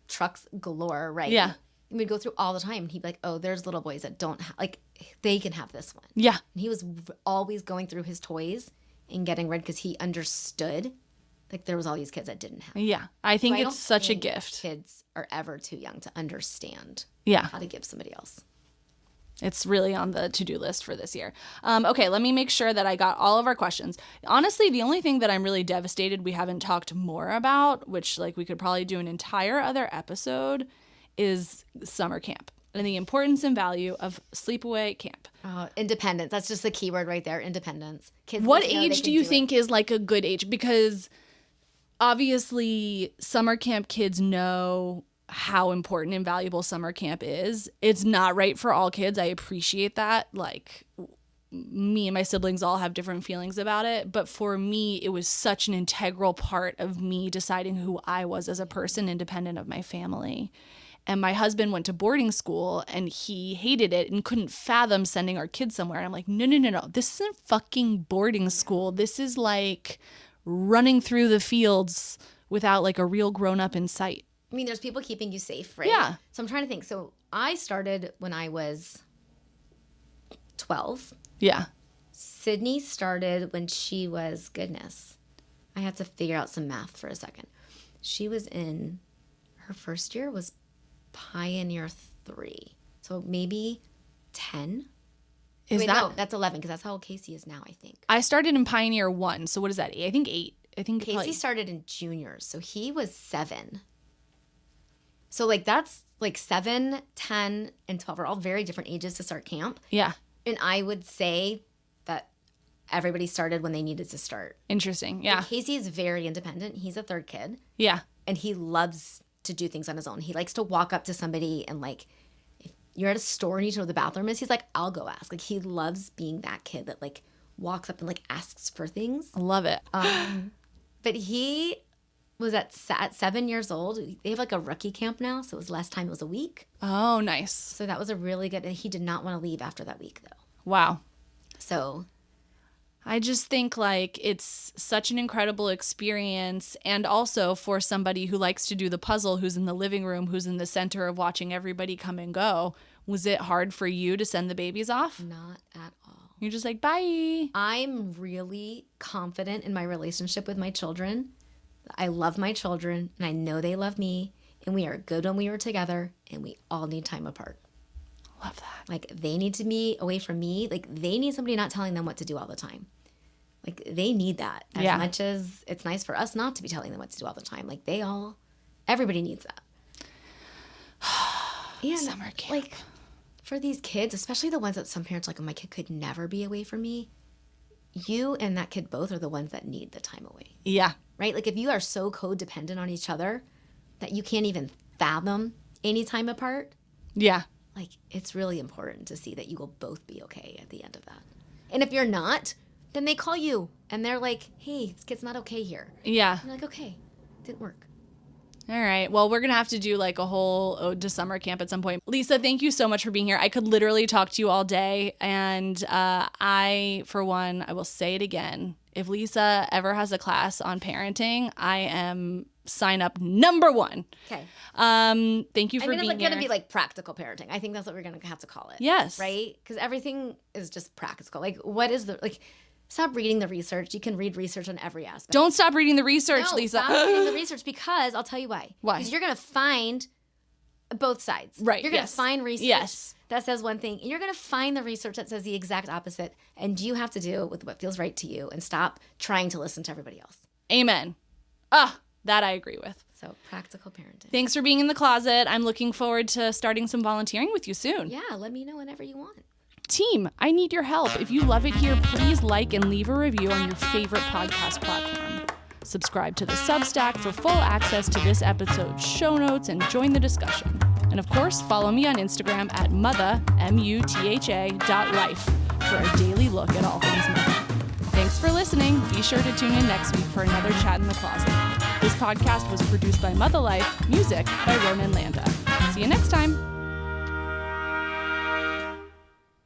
trucks galore, right? Yeah. And we'd go through all the time, and he'd be like, oh, there's little boys that don't like, they can have this one. Yeah. And he was always going through his toys and getting rid, because he understood, like, there was all these kids that didn't have. Yeah. I think it's such a gift. Kids are ever too young to understand how to give somebody else. It's really on the to-do list for this year. Okay, let me make sure that I got all of our questions. Honestly, the only thing that I'm really devastated we haven't talked more about, which like we could probably do an entire other episode, is summer camp and the importance and value of sleepaway camp. Independence. That's just the key word right there, independence. Kids what age do you think is like a good age? Because obviously summer camp kids know how important and valuable summer camp is. It's not right for all kids. I appreciate that. Like me and my siblings all have different feelings about it. But for me, it was such an integral part of me deciding who I was as a person, independent of my family. And my husband went to boarding school and he hated it and couldn't fathom sending our kids somewhere. And I'm like, no. This isn't fucking boarding school. This is like running through the fields without like a real grown up in sight. I mean, there's people keeping you safe, right? Yeah. So I'm trying to think. So I started when I was 12. Yeah. Sydney started when she was, goodness, I had to figure out some math for a second. She was in, her first year was Pioneer 3. So maybe 10. No, that's 11 because that's how old Casey is now, I think. I started in Pioneer 1. So what is that? I think 8. I think Casey started in juniors. So he was 7. So, like, that's, like, 7, 10, and 12 are all very different ages to start camp. Yeah. And I would say that everybody started when they needed to start. Interesting, yeah. Like, Casey is very independent. He's a third kid. Yeah. And he loves to do things on his own. He likes to walk up to somebody and, like, if you're at a store and you know where the bathroom is, he's like, I'll go ask. Like, he loves being that kid that, like, walks up and, like, asks for things. I love it. But he was at 7 years old. They have like a rookie camp now, so it was last time it was a week. Oh, nice. So that was a really good, and he did not want to leave after that week though. Wow. So I just think like it's such an incredible experience, and also for somebody who likes to do the puzzle, who's in the living room, who's in the center of watching everybody come and go. Was it hard for you to send the babies off? Not at all. You're just like, bye. I'm really confident in my relationship with my children. I love my children, and I know they love me, and we are good when we are together, and we all need time apart. Love that. Like, they need to be away from me. Like, they need somebody not telling them what to do all the time. Like, they need that as much as it's nice for us not to be telling them what to do all the time. Like, everybody needs that. And, summer camp. Like, for these kids, especially the ones that some parents are like, oh, my kid could never be away from me. You and that kid both are the ones that need the time away. Yeah. Right? Like, if you are so codependent on each other that you can't even fathom any time apart. Yeah. Like, it's really important to see that you will both be okay at the end of that. And if you're not, then they call you and they're like, hey, this kid's not okay here. Yeah. And you're like, okay, didn't work. All right. Well, we're going to have to do like a whole ode to summer camp at some point. Lisa, thank you so much for being here. I could literally talk to you all day. And I, for one, I will say it again. If Lisa ever has a class on parenting, I am sign up number 1. Okay. Thank you for being here. It's going to be like practical parenting. I think that's what we're going to have to call it. Yes. Right? Because everything is just practical. Like, what is stop reading the research. You can read research on every aspect. Don't stop reading the research, Lisa. Stop reading the research because I'll tell you why. Why? Because you're going to find both sides. Right. You're going to find research that says one thing, and you're going to find the research that says the exact opposite, and you have to do with what feels right to you and stop trying to listen to everybody else. Amen. That I agree with. So, practical parenting. Thanks for being in the closet. I'm looking forward to starting some volunteering with you soon. Yeah, let me know whenever you want. Team, I need your help. If you love it here, please like and leave a review on your favorite podcast platform. Subscribe to the Substack for full access to this episode's show notes and join the discussion. And of course, follow me on Instagram at Mutha, MUTHA.life for a daily look at all things Mutha. Thanks for listening. Be sure to tune in next week for another Chat in the Closet. This podcast was produced by Mutha Life, music by Ronan Landa. See you next time.